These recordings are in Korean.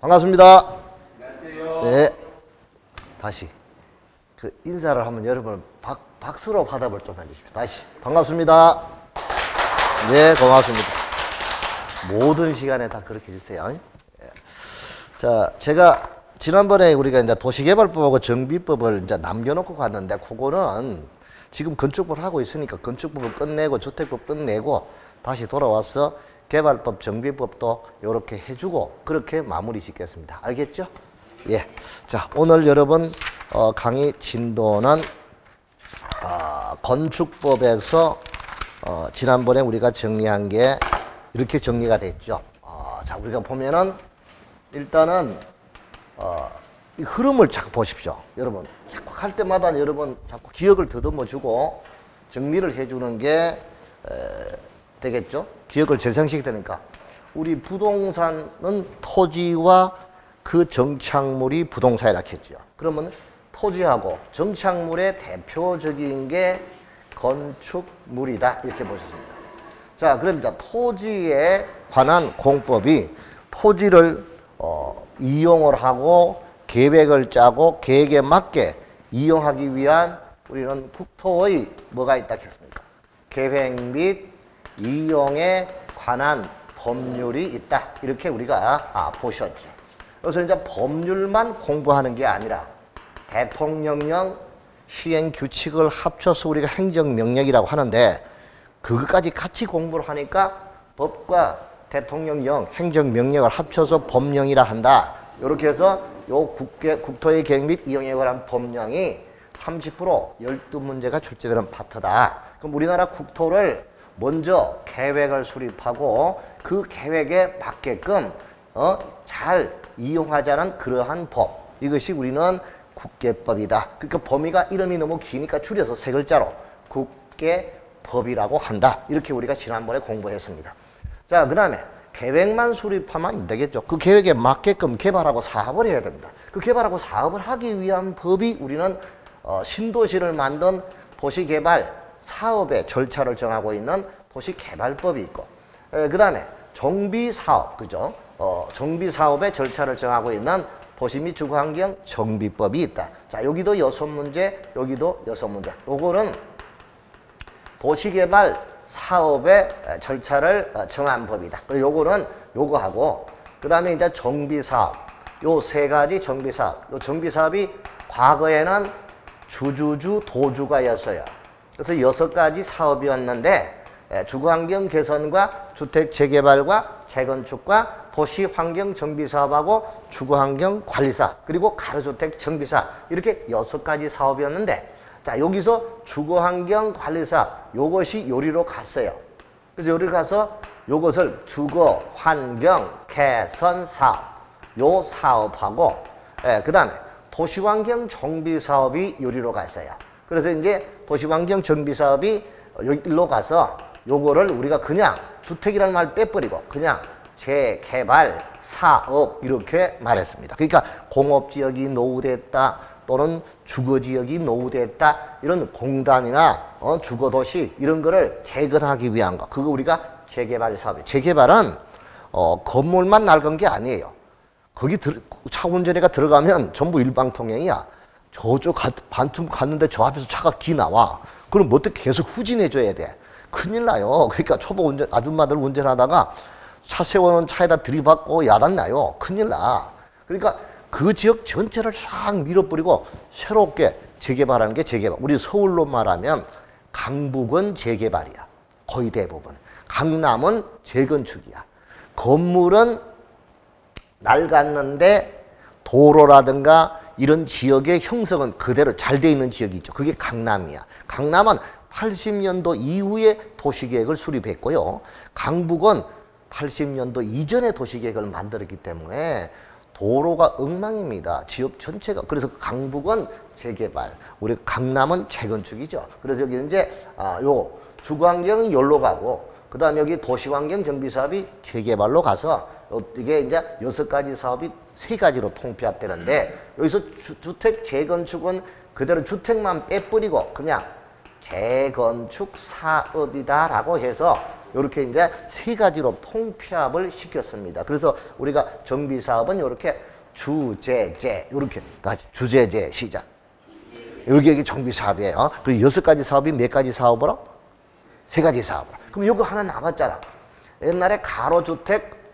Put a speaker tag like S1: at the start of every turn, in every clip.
S1: 반갑습니다.
S2: 안녕하세요.
S1: 네. 다시 그 인사를 하면 여러분 박수로 화답을 좀 해주십시오. 다시 반갑습니다. 네, 고맙습니다. 모든 시간에 다 그렇게 해주세요. 네. 자, 제가 지난번에 우리가 이제 도시개발법하고 정비법을 이제 남겨놓고 갔는데, 그거는 지금 건축법을 하고 있으니까 건축법을 끝내고 주택법 끝내고 다시 돌아와서 개발법, 정비법도 이렇게 해주고 그렇게 마무리 짓겠습니다. 알겠죠? 예. 자, 오늘 여러분 강의 진도는 건축법에서 지난번에 우리가 정리한 게 이렇게 정리가 됐죠. 자, 우리가 보면은 일단은 이 흐름을 자꾸 보십시오. 여러분 자꾸 할 때마다 여러분 자꾸 기억을 더듬어주고 정리를 해주는 게 되겠죠. 기억을 재생시켜야 되니까. 우리 부동산은 토지와 그 정착물이 부동산이라 했죠. 그러면 토지하고 정착물의 대표적인 게 건축물이다, 이렇게 보셨습니다. 자, 그럼 이제 토지에 관한 공법이 토지를 이용을 하고 계획을 짜고 계획에 맞게 이용하기 위한 우리는 국토의 뭐가 있다 했습니까? 계획 및 이용에 관한 법률이 있다, 이렇게 우리가 보셨죠. 그래서 이제 법률만 공부하는 게 아니라 대통령령 시행 규칙을 합쳐서 우리가 행정명령이라고 하는데, 그것까지 같이 공부를 하니까 법과 대통령령, 행정명령을 합쳐서 법령이라 한다. 이렇게 해서 요 국토의 계획 및 이용에 관한 법령이 30% 12문제가 출제되는 파트다. 그럼 우리나라 국토를 먼저 계획을 수립하고 그 계획에 맞게끔 잘 이용하자는 그러한 법, 이것이 우리는 국계법이다. 그러니까 범위가 이름이 너무 기니까 줄여서 세 글자로 국계법이라고 한다. 이렇게 우리가 지난번에 공부했습니다. 자, 그 다음에 계획만 수립하면 안 되겠죠. 그 계획에 맞게끔 개발하고 사업을 해야 됩니다. 그 개발하고 사업을 하기 위한 법이 우리는 신도시를 만든 도시개발 사업의 절차를 정하고 있는 도시개발법이 있고, 그 다음에 정비사업, 그죠? 정비사업의 절차를 정하고 있는 도시 및 주거환경 정비법이 있다. 자, 여기도 6문제, 여기도 6문제. 요거는 도시개발 사업의 절차를 정한 법이다. 그리고 요거는 요거하고, 그 다음에 이제 정비사업, 요 세 가지 정비사업. 요 정비사업이 과거에는 주주주 도주가였어요. 그래서 6가지 사업이었는데, 주거환경 개선과 주택 재개발과 재건축과 도시환경 정비사업하고 주거환경 관리사업, 그리고 가로주택 정비사업, 이렇게 6가지 사업이었는데, 자, 여기서 주거환경 관리사업, 요것이 요리로 갔어요. 그래서 요리로 가서 요것을 주거환경 개선사업, 요 사업하고, 그 다음에 도시환경 정비사업이 요리로 갔어요. 그래서 이제 도시환경 정비사업이 여기로 가서 요거를 우리가 그냥 주택이라는 말 빼버리고 그냥 재개발 사업 이렇게 말했습니다. 그러니까 공업지역이 노후됐다 또는 주거지역이 노후됐다, 이런 공단이나 주거도시 이런 거를 재건하기 위한 거, 그거 우리가 재개발 사업이에요. 재개발은 건물만 낡은 게 아니에요. 거기 차 운전해가 들어가면 전부 일방통행이야. 저쪽 반틈 갔는데 저 앞에서 차가 기 나와. 그럼 뭐 어떻게 계속 후진해줘야 돼. 큰일 나요. 그러니까 초보 아줌마들 운전하다가 차 세워놓은 차에다 들이받고 야단나요. 큰일 나. 그러니까 그 지역 전체를 싹 밀어버리고 새롭게 재개발하는 게 재개발. 우리 서울로 말하면 강북은 재개발이야. 거의 대부분. 강남은 재건축이야. 건물은 낡았는데 도로라든가 이런 지역의 형성은 그대로 잘 돼 있는 지역이 있죠. 그게 강남이야. 강남은 80년도 이후에 도시계획을 수립했고요. 강북은 80년도 이전에 도시계획을 만들었기 때문에 도로가 엉망입니다. 지역 전체가. 그래서 강북은 재개발, 우리 강남은 재건축이죠. 그래서 여기 이제 요 주거환경은 여기로 가고, 그 다음에 여기 도시환경 정비사업이 재개발로 가서 이게 이제 6가지 사업이 3가지로 통폐합되는데, 여기서 주택 재건축은 그대로 주택만 빼버리고 그냥 재건축 사업이다라고 해서 이렇게 이제 세 가지로 통폐합을 시켰습니다. 그래서 우리가 정비 사업은 이렇게 주제제 이렇게 주제제 시작. 여기 정비 사업이에요. 그리고 6가지 사업이 몇 가지 사업으로? 3가지 사업으로. 그럼 이거 하나 남았잖아. 옛날에 가로주택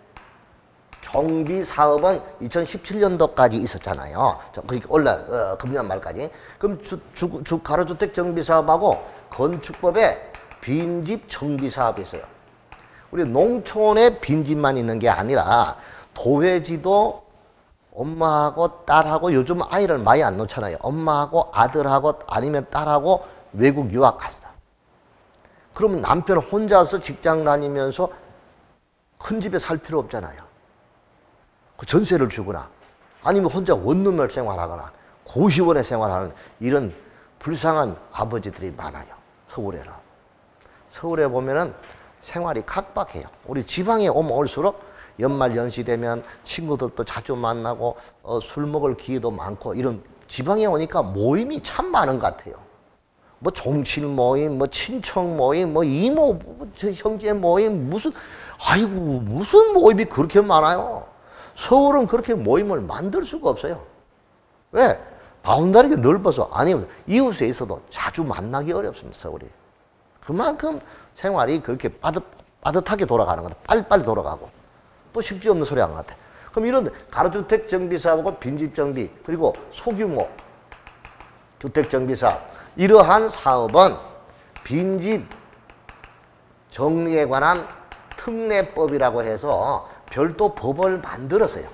S1: 정비 사업은 2017년도까지 있었잖아요. 그러니까 올라 금년 말까지. 그럼 가로주택 정비 사업하고 건축법에 빈집 정비 사업이 있어요. 우리 농촌에 빈집만 있는 게 아니라 도회지도 엄마하고 딸하고 요즘 아이를 많이 안 놓잖아요. 엄마하고 아들하고 아니면 딸하고 외국 유학 갔어. 그러면 남편 혼자서 직장 다니면서 큰 집에 살 필요 없잖아요. 그 전세를 주거나 아니면 혼자 원룸을 생활하거나 고시원에 생활하는 이런 불쌍한 아버지들이 많아요. 서울에는. 서울에 보면은 생활이 각박해요. 우리 지방에 오면 올수록 연말 연시 되면 친구들도 자주 만나고 술 먹을 기회도 많고 이런 지방에 오니까 모임이 참 많은 것 같아요. 뭐 종칠 모임, 뭐 친척 모임, 뭐 이모, 저 형제 모임, 무슨 모임이 그렇게 많아요. 서울은 그렇게 모임을 만들 수가 없어요. 왜? 바운다리가 넓어서 아니면 이웃에 있어도 자주 만나기 어렵습니다. 서울이. 그만큼 생활이 그렇게 빠듯하게 돌아가는 거다. 빨리빨리 돌아가고. 또 쉽지 없는 소리 한 것 같아. 그럼 이런 가로주택 정비 사업하고 빈집 정비 그리고 소규모 주택 정비 사업 이러한 사업은 빈집 정리에 관한 특례법이라고 해서 별도 법을 만들었어요.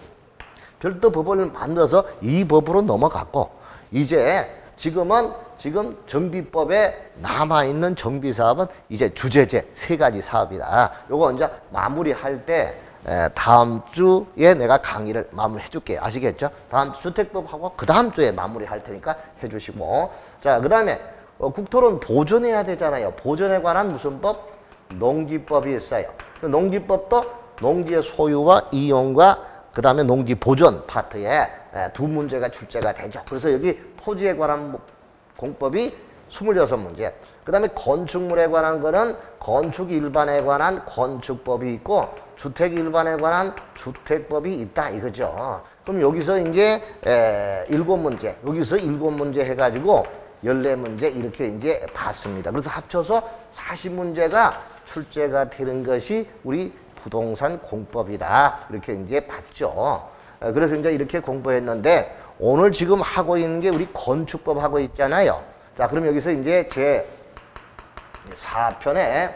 S1: 별도 법을 만들어서 이 법으로 넘어갔고 이제 지금 정비법에 남아있는 정비사업은 이제 주제제 3가지 사업이다. 요거 이제 마무리할 때 다음 주에 내가 강의를 마무리해 줄게요. 아시겠죠? 다음 주 주택법하고 그 다음 주에 마무리할 테니까 해 주시고 자, 그 다음에 국토는 보존해야 되잖아요. 보존에 관한 무슨 법? 농지법이 있어요. 농지법도 농지의 소유와 이용과 그 다음에 농지 보존 파트에 2문제가 출제가 되죠. 그래서 여기 토지에 관한 공법이 26문제. 그 다음에 건축물에 관한 거는 건축 일반에 관한 건축법이 있고 주택 일반에 관한 주택법이 있다 이거죠. 그럼 여기서 이제 7문제, 여기서 7문제 해가지고 14문제 이렇게 이제 봤습니다. 그래서 합쳐서 40문제가 출제가 되는 것이 우리 부동산 공법이다. 이렇게 이제 봤죠. 그래서 이제 이렇게 공부했는데 오늘 지금 하고 있는 게 우리 건축법 하고 있잖아요. 자, 그럼 여기서 이제 제 4편에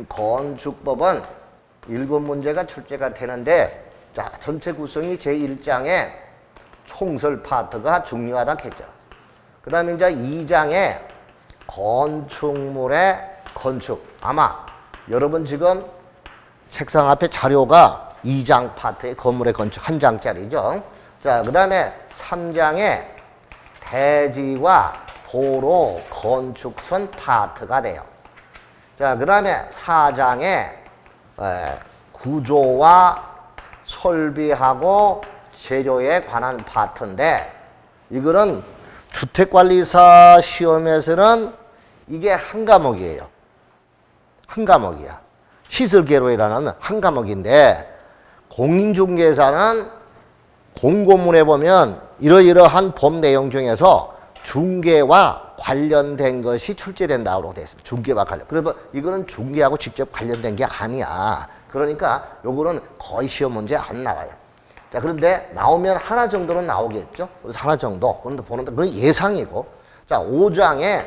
S1: 건축법은 7문제가 출제가 되는데 자, 전체 구성이 제 1장에 총설 파트가 중요하다 했죠. 그 다음에 이제 2장에 건축물의 건축. 아마 여러분 지금 책상 앞에 자료가 2장 파트의 건물의 건축 1장짜리죠. 자, 그 다음에 3장에 대지와 도로 건축선 파트가 돼요. 자, 그 다음에 4장에 구조와 설비하고 재료에 관한 파트인데 이거는 주택관리사 시험에서는 이게 한 과목이에요. 한 과목이야. 시설개로라는 한 과목인데 공인중개사는 공고문에 보면 이러이러한 법 내용 중에서 중개와 관련된 것이 출제된다고 되어 있습니다. 중개와 관련. 그래서 이거는 중개하고 직접 관련된 게 아니야. 그러니까 요거는 거의 시험 문제 안 나와요. 자, 그런데 나오면 하나 정도는 나오겠죠. 그래서 하나 정도. 그런데 보는데 그건 예상이고. 자, 5장에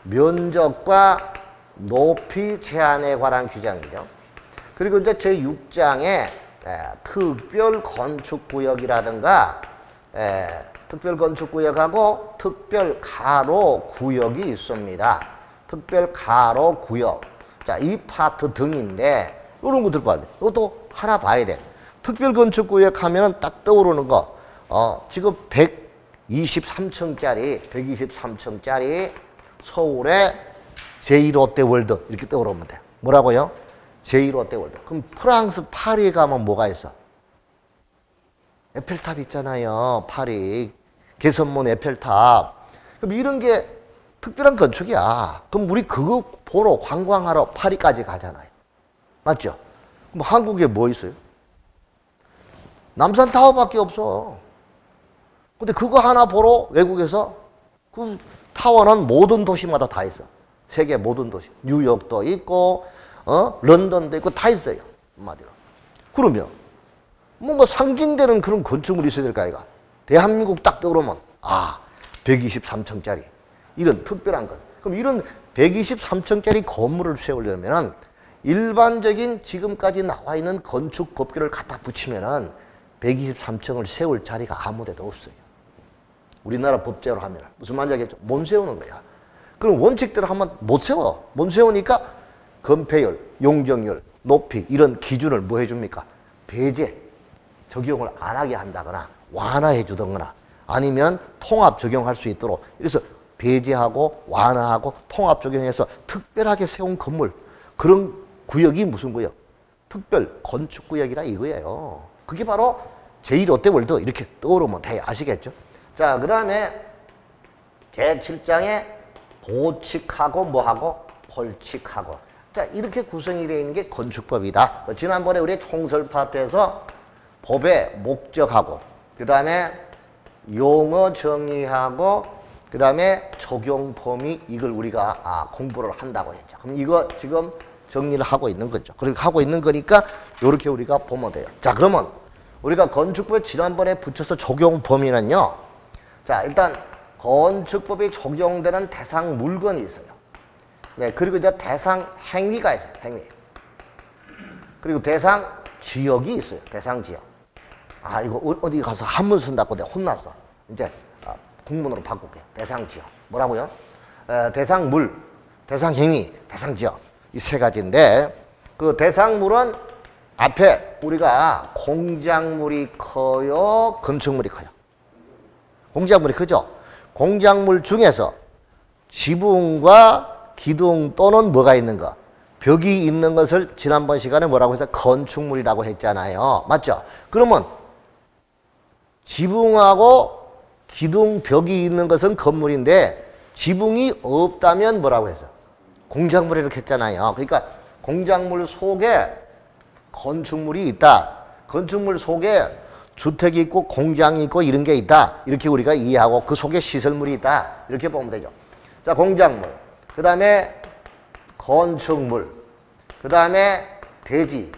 S1: 면적과 높이 제한에 관한 규정이죠. 그리고 이제 제 6장에 특별 건축구역이라든가 특별 건축구역하고 특별 가로구역이 있습니다. 특별 가로구역. 자, 이 파트 등인데 이런 것들 봐야 돼. 이것도 하나 봐야 돼. 특별 건축구역 하면 딱 떠오르는 거. 지금 123층짜리 서울의 제1롯데월드 이렇게 떠오르면 돼. 뭐라고요? 제1롯데월드. 그럼 프랑스 파리에 가면 뭐가 있어? 에펠탑 있잖아요. 파리. 개선문 에펠탑. 그럼 이런 게 특별한 건축이야. 그럼 우리 그거 보러 관광하러 파리까지 가잖아요. 맞죠? 그럼 한국에 뭐 있어요? 남산타워밖에 없어. 근데 그거 하나 보러 외국에서 그 타워는 모든 도시마다 다 있어. 세계 모든 도시. 뉴욕도 있고, 런던도 있고 다 있어요. 한마디로. 그러면 뭔가 상징되는 그런 건축물이 있어야 될 거 아이가. 대한민국 딱 떠오르면 123층짜리 이런 특별한 것. 그럼 이런 123층짜리 건물을 세우려면은 일반적인 지금까지 나와 있는 건축 법규를 갖다 붙이면은 123층을 세울 자리가 아무 데도 없어요. 우리나라 법제로 하면 무슨 말인지 알겠죠? 못 세우는 거야. 그럼 원칙대로 하면 못 세워. 못 세우니까 건폐율, 용적률, 높이 이런 기준을 뭐 해줍니까? 배제, 적용을 안 하게 한다거나 완화해 주던거나 아니면 통합 적용할 수 있도록 그래서 배제하고 완화하고 통합 적용해서 특별하게 세운 건물 그런 구역이 무슨 구역? 특별 건축구역이라 이거예요. 그게 바로 제1롯데월드 이렇게 떠오르면 돼. 아시겠죠? 자, 그 다음에 제7장에 보칙하고 뭐하고 벌칙하고 자 이렇게 구성이 되어 있는 게 건축법이다. 지난번에 우리 총설 파트에서 법의 목적하고 그 다음에 용어 정의하고 그 다음에 적용 범위 이걸 우리가 공부를 한다고 했죠. 그럼 이거 지금 정리를 하고 있는 거죠. 그렇게 하고 있는 거니까 이렇게 우리가 보면 돼요. 자, 그러면 우리가 건축법에 지난번에 붙여서 적용 범위는요. 자, 일단 건축법이 적용되는 대상 물건이 있어요. 네, 그리고 이제 대상 행위가 있어요. 행위. 그리고 대상 지역이 있어요. 대상 지역. 이거 어디 가서 한문 쓴다고 내가 혼났어. 이제 국문으로 바꿀게. 대상 지역. 뭐라고요? 대상 물, 대상 행위, 대상 지역. 이 세 가지인데 그 대상물은 앞에 우리가 공작물이 커요? 건축물이 커요? 공작물이 크죠? 공작물 중에서 지붕과 기둥 또는 뭐가 있는 거? 벽이 있는 것을 지난번 시간에 뭐라고 해서 건축물이라고 했잖아요. 맞죠? 그러면 지붕하고 기둥, 벽이 있는 것은 건물인데 지붕이 없다면 뭐라고 해서? 공작물 이렇게 했잖아요. 그러니까 공작물 속에 건축물이 있다. 건축물 속에 주택이 있고 공장이 있고 이런 게 있다. 이렇게 우리가 이해하고 그 속에 시설물이 있다. 이렇게 보면 되죠. 자, 공작물. 그 다음에 건축물. 그 다음에 대지,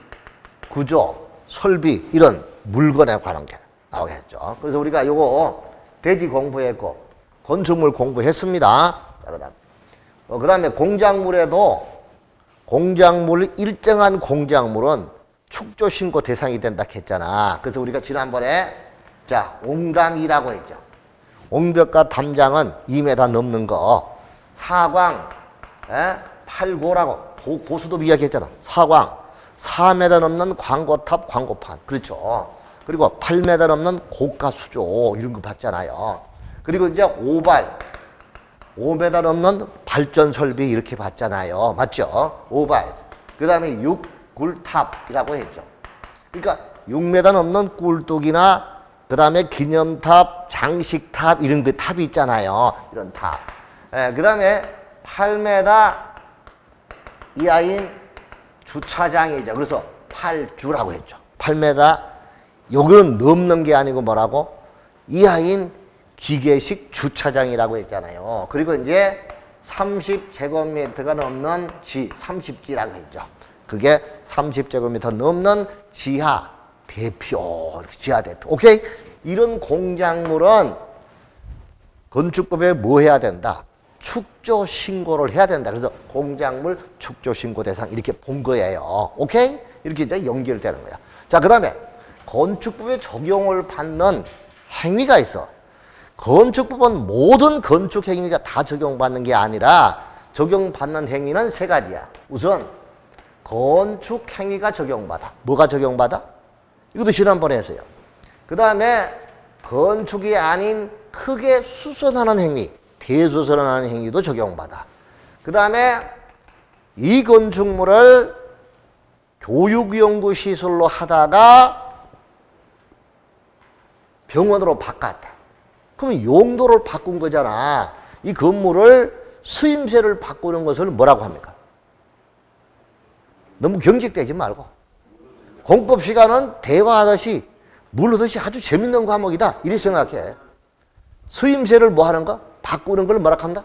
S1: 구조, 설비 이런 물건에 관한 게 나오겠죠. 그래서 우리가 요거 대지 공부했고 건축물 공부했습니다. 자, 그 다음에 공작물에도 공작물 일정한 공작물은 축조신고 대상이 된다 했잖아. 그래서 우리가 지난번에 자 옹담이라고 했죠. 옹벽과 담장은 2m 넘는 거 사광 8고라고 고수도 이야기했잖아. 사광 4m 넘는 광고탑 광고판 그렇죠. 그리고 8m 넘는 고가 수조 이런 거 봤잖아요. 그리고 이제 오발 5m 넘는 발전 설비 이렇게 봤잖아요. 맞죠? 오발. 그 다음에 육굴탑이라고 했죠. 그러니까 6m 넘는 꿀뚝이나 그 다음에 기념탑, 장식탑 이런 그 탑이 있잖아요. 이런 탑. 그 다음에 8m 이하인 주차장이죠. 그래서 8주라고 했죠. 8m 여기는 넘는 게 아니고 뭐라고? 이하인 기계식 주차장이라고 했잖아요. 그리고 이제 30제곱미터가 넘는 30지라고 했죠. 그게 30제곱미터 넘는 지하 대표, 지하 대표. 오케이? 이런 공작물은 건축법에 뭐 해야 된다? 축조 신고를 해야 된다. 그래서 공작물 축조 신고 대상 이렇게 본 거예요. 오케이? 이렇게 이제 연결되는 거야. 자, 그 다음에 건축법에 적용을 받는 행위가 있어. 건축법은 모든 건축 행위가 다 적용받는 게 아니라 적용받는 행위는 세 가지야. 우선 건축 행위가 적용받아. 뭐가 적용받아? 이것도 지난번에 했어요. 그 다음에 건축이 아닌 크게 수선하는 행위, 대수선하는 행위도 적용받아. 그 다음에 이 건축물을 교육연구시설로 하다가 병원으로 바꿨다. 그러면 용도를 바꾼 거잖아. 이 건물을 수임새를 바꾸는 것을 뭐라고 합니까? 너무 경직되지 말고. 공법 시간은 대화하듯이 물르듯이 아주 재밌는 과목이다. 이렇게 생각해. 수임새를 뭐 하는 거? 바꾸는 걸 뭐라 한다?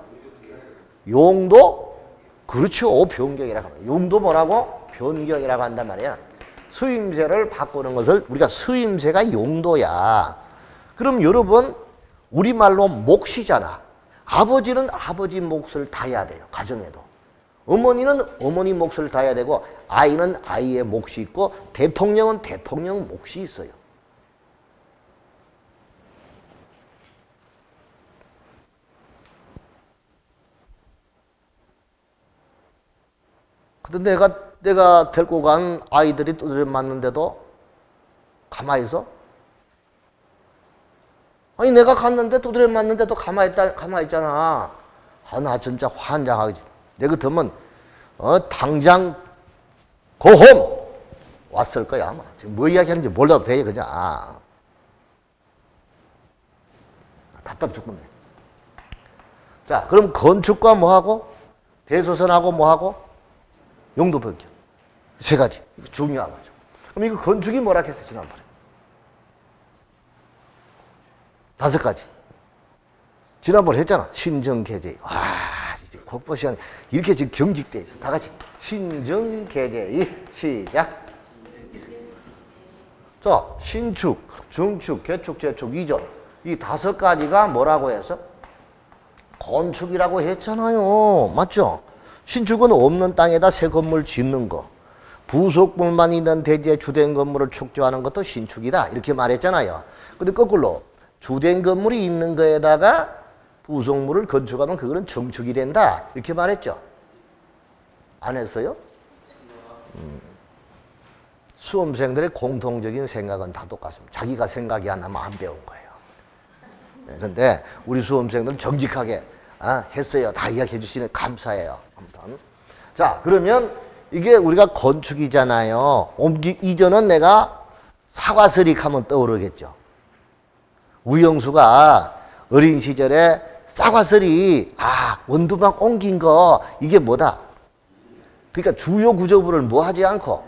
S1: 용도? 그렇죠. 변경이라고 합니다. 용도 뭐라고? 변경이라고 한단 말이야. 수임새를 바꾸는 것을 우리가 수임새가 용도야. 그럼 여러분 우리말로 몫이잖아. 아버지는 아버지 몫을 다해야 돼요. 가정에도. 어머니는 어머니 몫을 다해야 되고 아이는 아이의 몫이 있고 대통령은 대통령 몫이 있어요. 근데 내가 데리고 간 아이들이 두드려 맞는데도 가만히 있어? 아니 내가 갔는데 두드려 맞는데도 가만히 있잖아. 아, 나 진짜 환장하지. 내 같으면 당장 고홈 왔을 거야 아마. 지금 뭐 이야기하는지 몰라도 돼 그냥. 답답 죽겠네. 자 그럼 건축과 뭐하고? 대소선하고 뭐하고? 용도 변경. 세 가지. 이거 중요한 거죠. 그럼 이거 건축이 뭐라 했어요, 지난번에? 5가지. 지난번에 했잖아. 신정계제의. 와, 이제 국보 시간 이렇게 지금 경직돼 있어. 다 같이. 신정계제의. 시작. 자, 신축, 중축, 개축, 재축, 이전. 이 5가지가 뭐라고 해서? 건축이라고 했잖아요. 맞죠? 신축은 없는 땅에다 새 건물 짓는 거. 부속물만 있는 대지에 주된 건물을 축조하는 것도 신축이다. 이렇게 말했잖아요. 근데 거꾸로 주된 건물이 있는 거에다가 부속물을 건축하면 그거는 정축이 된다. 이렇게 말했죠. 안 했어요? 수험생들의 공통적인 생각은 다 똑같습니다. 자기가 생각이 안 나면 안 배운 거예요. 그런데 우리 수험생들은 정직하게 했어요. 다 이야기해 주시는 감사해요. 아무튼. 자, 그러면 이게 우리가 건축이잖아요. 이전은 내가 사과서릭 하면 떠오르겠죠. 우영수가 어린 시절에 사과서리, 원두막 옮긴 거, 이게 뭐다? 그러니까 주요 구조부를 뭐 하지 않고,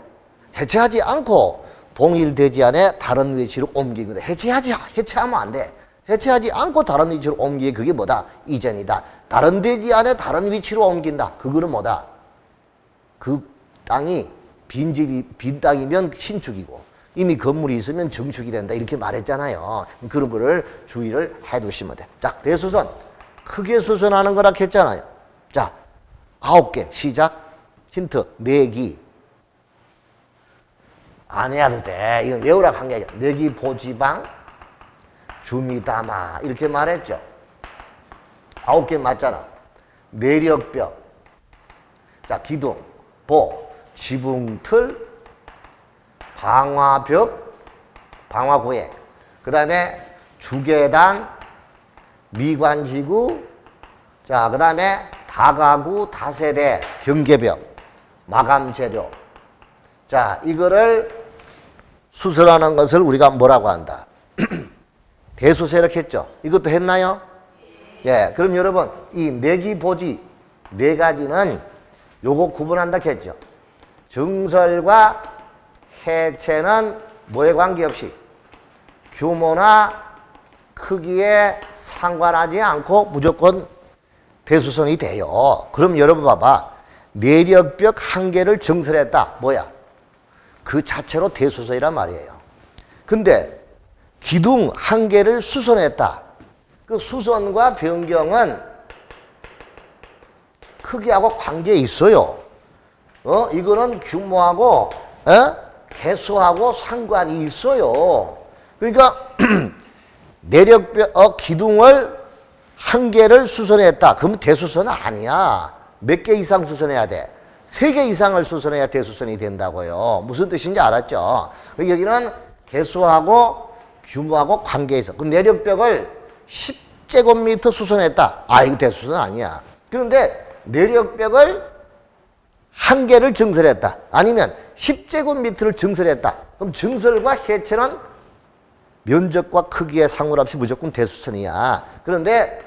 S1: 해체하지 않고, 동일 대지 안에 다른 위치로 옮긴 거다. 해체하면 안 돼. 해체하지 않고 다른 위치로 옮기게 그게 뭐다? 이전이다. 다른 대지 안에 다른 위치로 옮긴다. 그거는 뭐다? 그 땅이 빈 땅이면 신축이고 이미 건물이 있으면 정축이 된다. 이렇게 말했잖아요. 그런 거를 주의를 해두시면 돼. 자, 대수선. 크게 수선하는 거라 했잖아요. 자, 9개. 시작. 힌트. 내기. 안 해도 돼. 이건 외우라 한 게 아니라. 내기 보지방. 주미담아 이렇게 말했죠. 9개 맞잖아. 내력벽, 자 기둥, 보, 지붕틀, 방화벽, 방화고에, 그 다음에 주계단, 미관지구, 자 그 다음에 다가구, 다세대, 경계벽, 마감재료. 자 이거를 수설하는 것을 우리가 뭐라고 한다? 대수세력 했죠. 이것도 했나요? 예. 그럼 여러분, 이 내기보지 4가지는 요거 구분한다 했죠. 증설과 해체는 뭐에 관계없이 규모나 크기에 상관하지 않고 무조건 대수선이 돼요. 그럼 여러분 봐봐. 내력벽 1개를 증설했다. 뭐야? 그 자체로 대수선이란 말이에요. 근데 기둥 1개를 수선했다. 그 수선과 변경은 크기하고 관계 있어요. 이거는 규모하고 개수하고 상관이 있어요. 그러니까 내력벽 기둥을 1개를 수선했다. 그러면 대수선은 아니야. 몇 개 이상 수선해야 돼? 3개 이상을 수선해야 대수선이 된다고요. 무슨 뜻인지 알았죠? 여기는 개수하고 규모하고 관계에 있어. 그 내력벽을 10제곱미터 수선했다. 이거 대수선 아니야. 그런데 내력벽을 1개를 증설했다. 아니면 10제곱미터를 증설했다. 그럼 증설과 해체는 면적과 크기에 상관없이 무조건 대수선이야. 그런데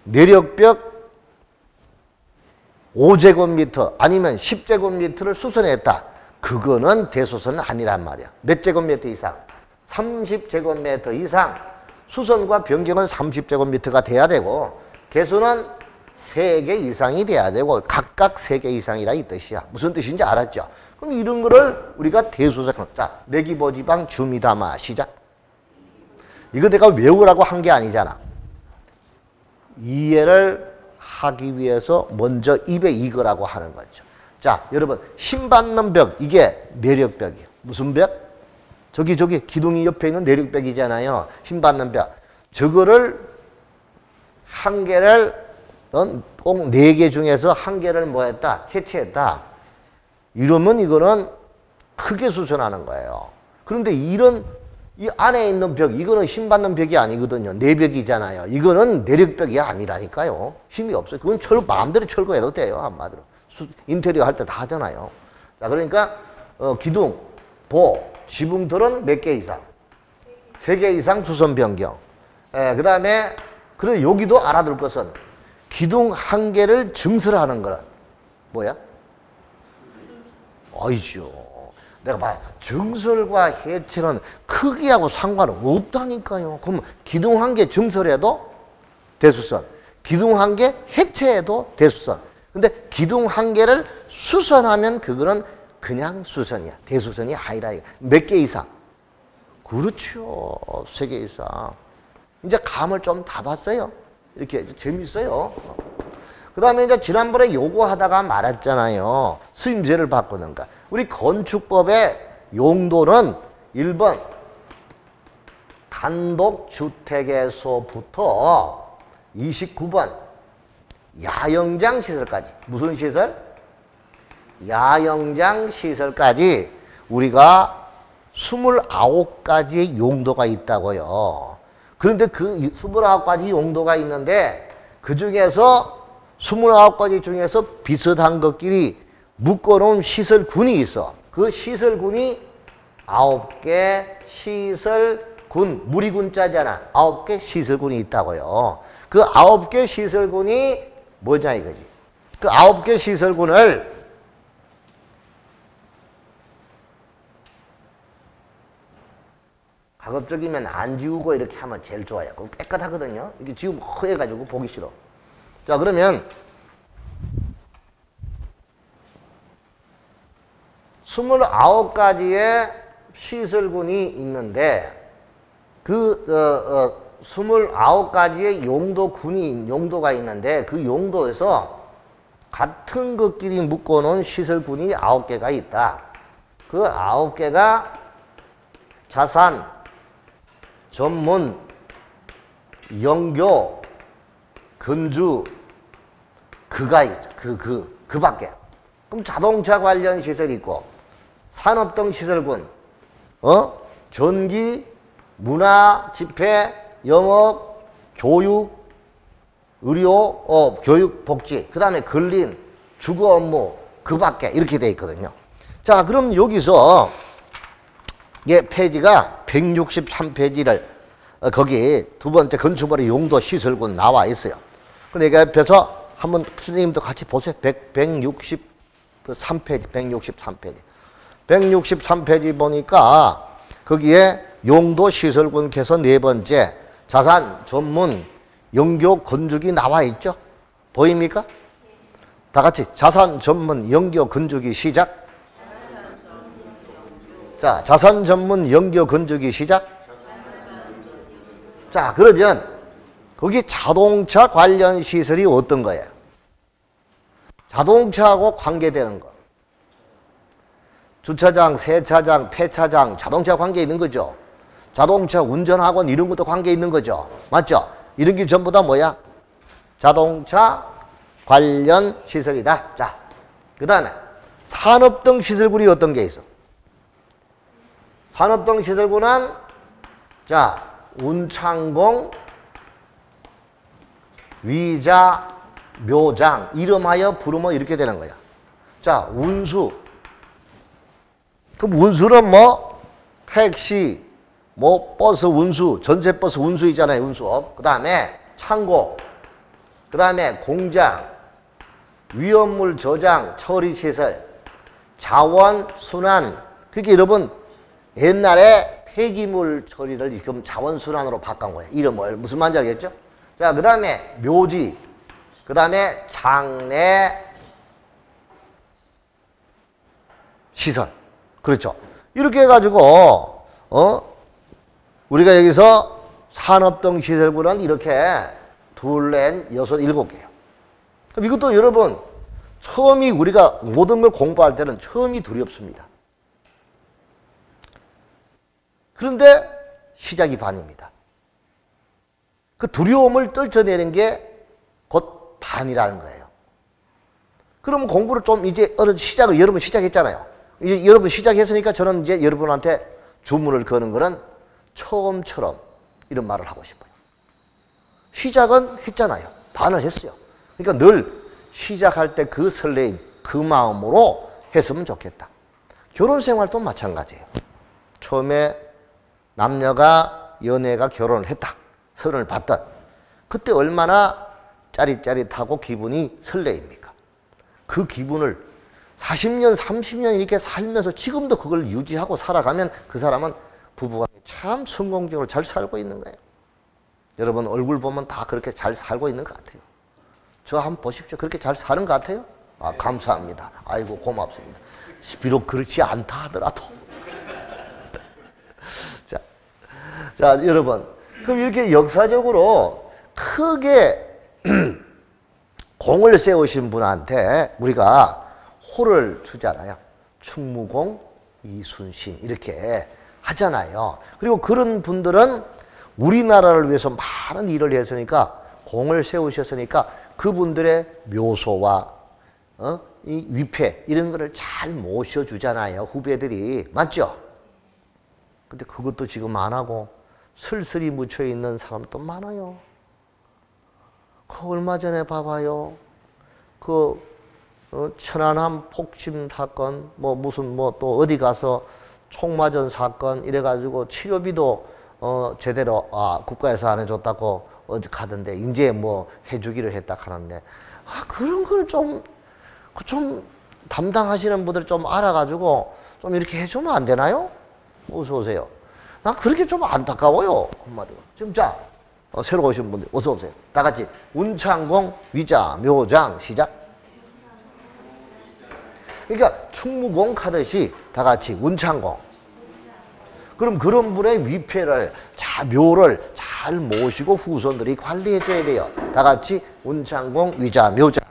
S1: 내력벽 5제곱미터 아니면 10제곱미터를 수선했다. 그거는 대수선은 아니란 말이야. 몇 제곱미터 이상? 30제곱미터 이상. 수선과 변경은 30제곱미터가 돼야 되고 개수는 3개 이상이 돼야 되고 각각 3개 이상이라 이 뜻이야. 무슨 뜻인지 알았죠? 그럼 이런 거를 우리가 대수선. 자, 내기보지방 주미담아 시작. 이거 내가 외우라고 한 게 아니잖아. 이해를 하기 위해서 먼저 입에 익으라고 하는 거죠. 자, 여러분 힘 받는 벽 이게 내력벽이에요. 무슨 벽? 저기 기둥이 옆에 있는 내력벽이잖아요. 힘 받는 벽. 저거를 한 개를 꼭 4개 중에서 한 개를 뭐 했다? 해체했다. 이러면 이거는 크게 수선하는 거예요. 그런데 이런 이 안에 있는 벽, 이거는 힘 받는 벽이 아니거든요. 내벽이잖아요. 이거는 내력벽이 아니라니까요. 힘이 없어요. 그건 마음대로 철거해도 돼요. 한마디로. 인테리어 할 때 다 하잖아요. 자, 그러니까 기둥, 보, 지붕들은 몇 개 이상? 3개 이상 수선 변경. 그 다음에 그리고 여기도 알아둘 것은 기둥 한 개를 증설하는 거는 뭐야? 아이죠. 내가 봐. 증설과 해체는 크기하고 상관은 없다니까요. 그럼 기둥 한 개 증설해도 대수선. 기둥 한 개 해체해도 대수선. 근데 기둥 한 개를 수선하면 그거는 그냥 수선이야. 대수선이 아니라. 몇 개 이상? 그렇죠. 3개 이상. 이제 감을 좀 다 봤어요. 이렇게 재밌어요. 그 다음에 이제 지난번에 요거 하다가 말했잖아요. 쓰임새를 바꾸는 거. 우리 건축법의 용도는 1번 단독주택에서부터 29번 야영장 시설까지. 무슨 시설? 야영장 시설까지 우리가 29가지의 용도가 있다고요. 그런데 그 29가지 용도가 있는데 그 중에서 29가지 중에서 비슷한 것끼리 묶어놓은 시설군이 있어. 그 시설군이 9개 시설군, 무리군자잖아. 9개 시설군이 있다고요. 그 9개 시설군이 뭐냐 이거지. 그 9개 시설군을 가급적이면 안 지우고 이렇게 하면 제일 좋아요. 그럼 깨끗하거든요. 이게 지우면 허해가지고 보기 싫어. 자, 그러면 29가지의 시설군이 있는데 그 29가지의 용도가 있는데 그 용도에서 같은 것끼리 묶어놓은 시설군이 9개가 있다. 그 9개가 자산, 전문, 영교, 건주, 그가 있죠. 그 밖에. 그럼 자동차 관련 시설이 있고, 산업 등 시설군, 전기, 문화, 집회, 영업, 교육, 의료, 교육, 복지, 그 다음에 근린, 주거 업무, 그 밖에 이렇게 돼 있거든요. 자, 그럼 여기서 페이지가 163페이지를 거기 두 번째 건축물의 용도 시설군 나와 있어요. 근데 여기 옆에서 한번 선생님도 같이 보세요. 163페이지, 163페이지. 163페이지 보니까 거기에 용도 시설군 개선 네 번째 자산, 전문, 영교, 건축이 나와 있죠. 보입니까? 다 같이 자산, 전문, 영교, 건축이 시작. 자, 자산, 전문, 영교, 건축이 시작. 자, 그러면 거기 자동차 관련 시설이 어떤 거예요? 자동차하고 관계되는 거. 주차장, 세차장, 폐차장, 자동차 관계 있는 거죠. 자동차 운전학원 이런 것도 관계 있는 거죠. 맞죠? 이런 게 전부 다 뭐야? 자동차 관련 시설이다. 자, 그 다음에 산업 등 시설군이 어떤 게 있어? 산업 등 시설군은 자, 운창봉, 위자, 묘장, 이름하여 부르면 이렇게 되는 거야. 자, 운수. 그럼 운수는 뭐 택시, 뭐 버스 운수, 전세버스 운수이잖아요. 운수업. 그 다음에 창고, 그 다음에 공장, 위험물 저장, 처리 시설, 자원 순환. 그러니까 여러분 옛날에 폐기물 처리를 지금 자원 순환으로 바꾼 거예요. 이름을. 무슨 말인지 알겠죠? 자, 그다음에 묘지. 그다음에 장례 시설. 그렇죠. 이렇게 해 가지고 우리가 여기서 산업등 시설부는 이렇게 둘, 넷, 여섯, 일곱 개예요. 그럼 이것도 여러분 처음이 우리가 모든 걸 공부할 때는 처음이 두렵습니다. 그런데 시작이 반입니다. 그 두려움을 떨쳐내는 게 곧 반이라는 거예요. 그러면 공부를 좀 이제 시작을 여러분 시작했잖아요. 이제 여러분 시작했으니까 저는 이제 여러분한테 주문을 거는 거는 처음처럼 이런 말을 하고 싶어요. 시작은 했잖아요. 반을 했어요. 그러니까 늘 시작할 때 그 설레임, 그 마음으로 했으면 좋겠다. 결혼 생활도 마찬가지예요. 처음에 남녀가 연애가 결혼을 했다. 서른을 받던 그때 얼마나 짜릿짜릿하고 기분이 설레입니까? 그 기분을 40년, 30년 이렇게 살면서 지금도 그걸 유지하고 살아가면 그 사람은 부부가 참 성공적으로 잘 살고 있는 거예요. 여러분 얼굴 보면 다 그렇게 잘 살고 있는 것 같아요. 저 한번 보십시오. 그렇게 잘 사는 것 같아요? 아, 감사합니다. 아이고 고맙습니다. 비록 그렇지 않다 하더라도. 자, 여러분. 그럼 이렇게 역사적으로 크게 공을 세우신 분한테 우리가 호를 주잖아요. 충무공, 이순신 이렇게 하잖아요. 그리고 그런 분들은 우리나라를 위해서 많은 일을 했으니까 공을 세우셨으니까 그분들의 묘소와 이 위패 이런 거를 잘 모셔주잖아요. 후배들이. 맞죠? 근데 그것도 지금 안 하고 쓸쓸히 묻혀있는 사람도 많아요. 그 얼마 전에 봐봐요. 그 천안함 폭침 사건 무슨 또 어디 가서 총 맞은 사건 이래가지고 치료비도 제대로 국가에서 안 해줬다고 어디 가던데 이제 해주기로 했다 하는데 그런 걸 좀 담당하시는 분들 좀 알아가지고 좀 이렇게 해주면 안 되나요? 어서 오세요. 나 그렇게 좀 안타까워요. 한마디로. 지금 자 새로 오신 분들 어서 오세요. 다 같이 운창공 위자 묘장 시작. 그러니까 충무공 하듯이 다 같이 운창공. 그럼 그런 분의 위패를 묘를 잘 모시고 후손들이 관리해 줘야 돼요. 다 같이 운창공 위자 묘장.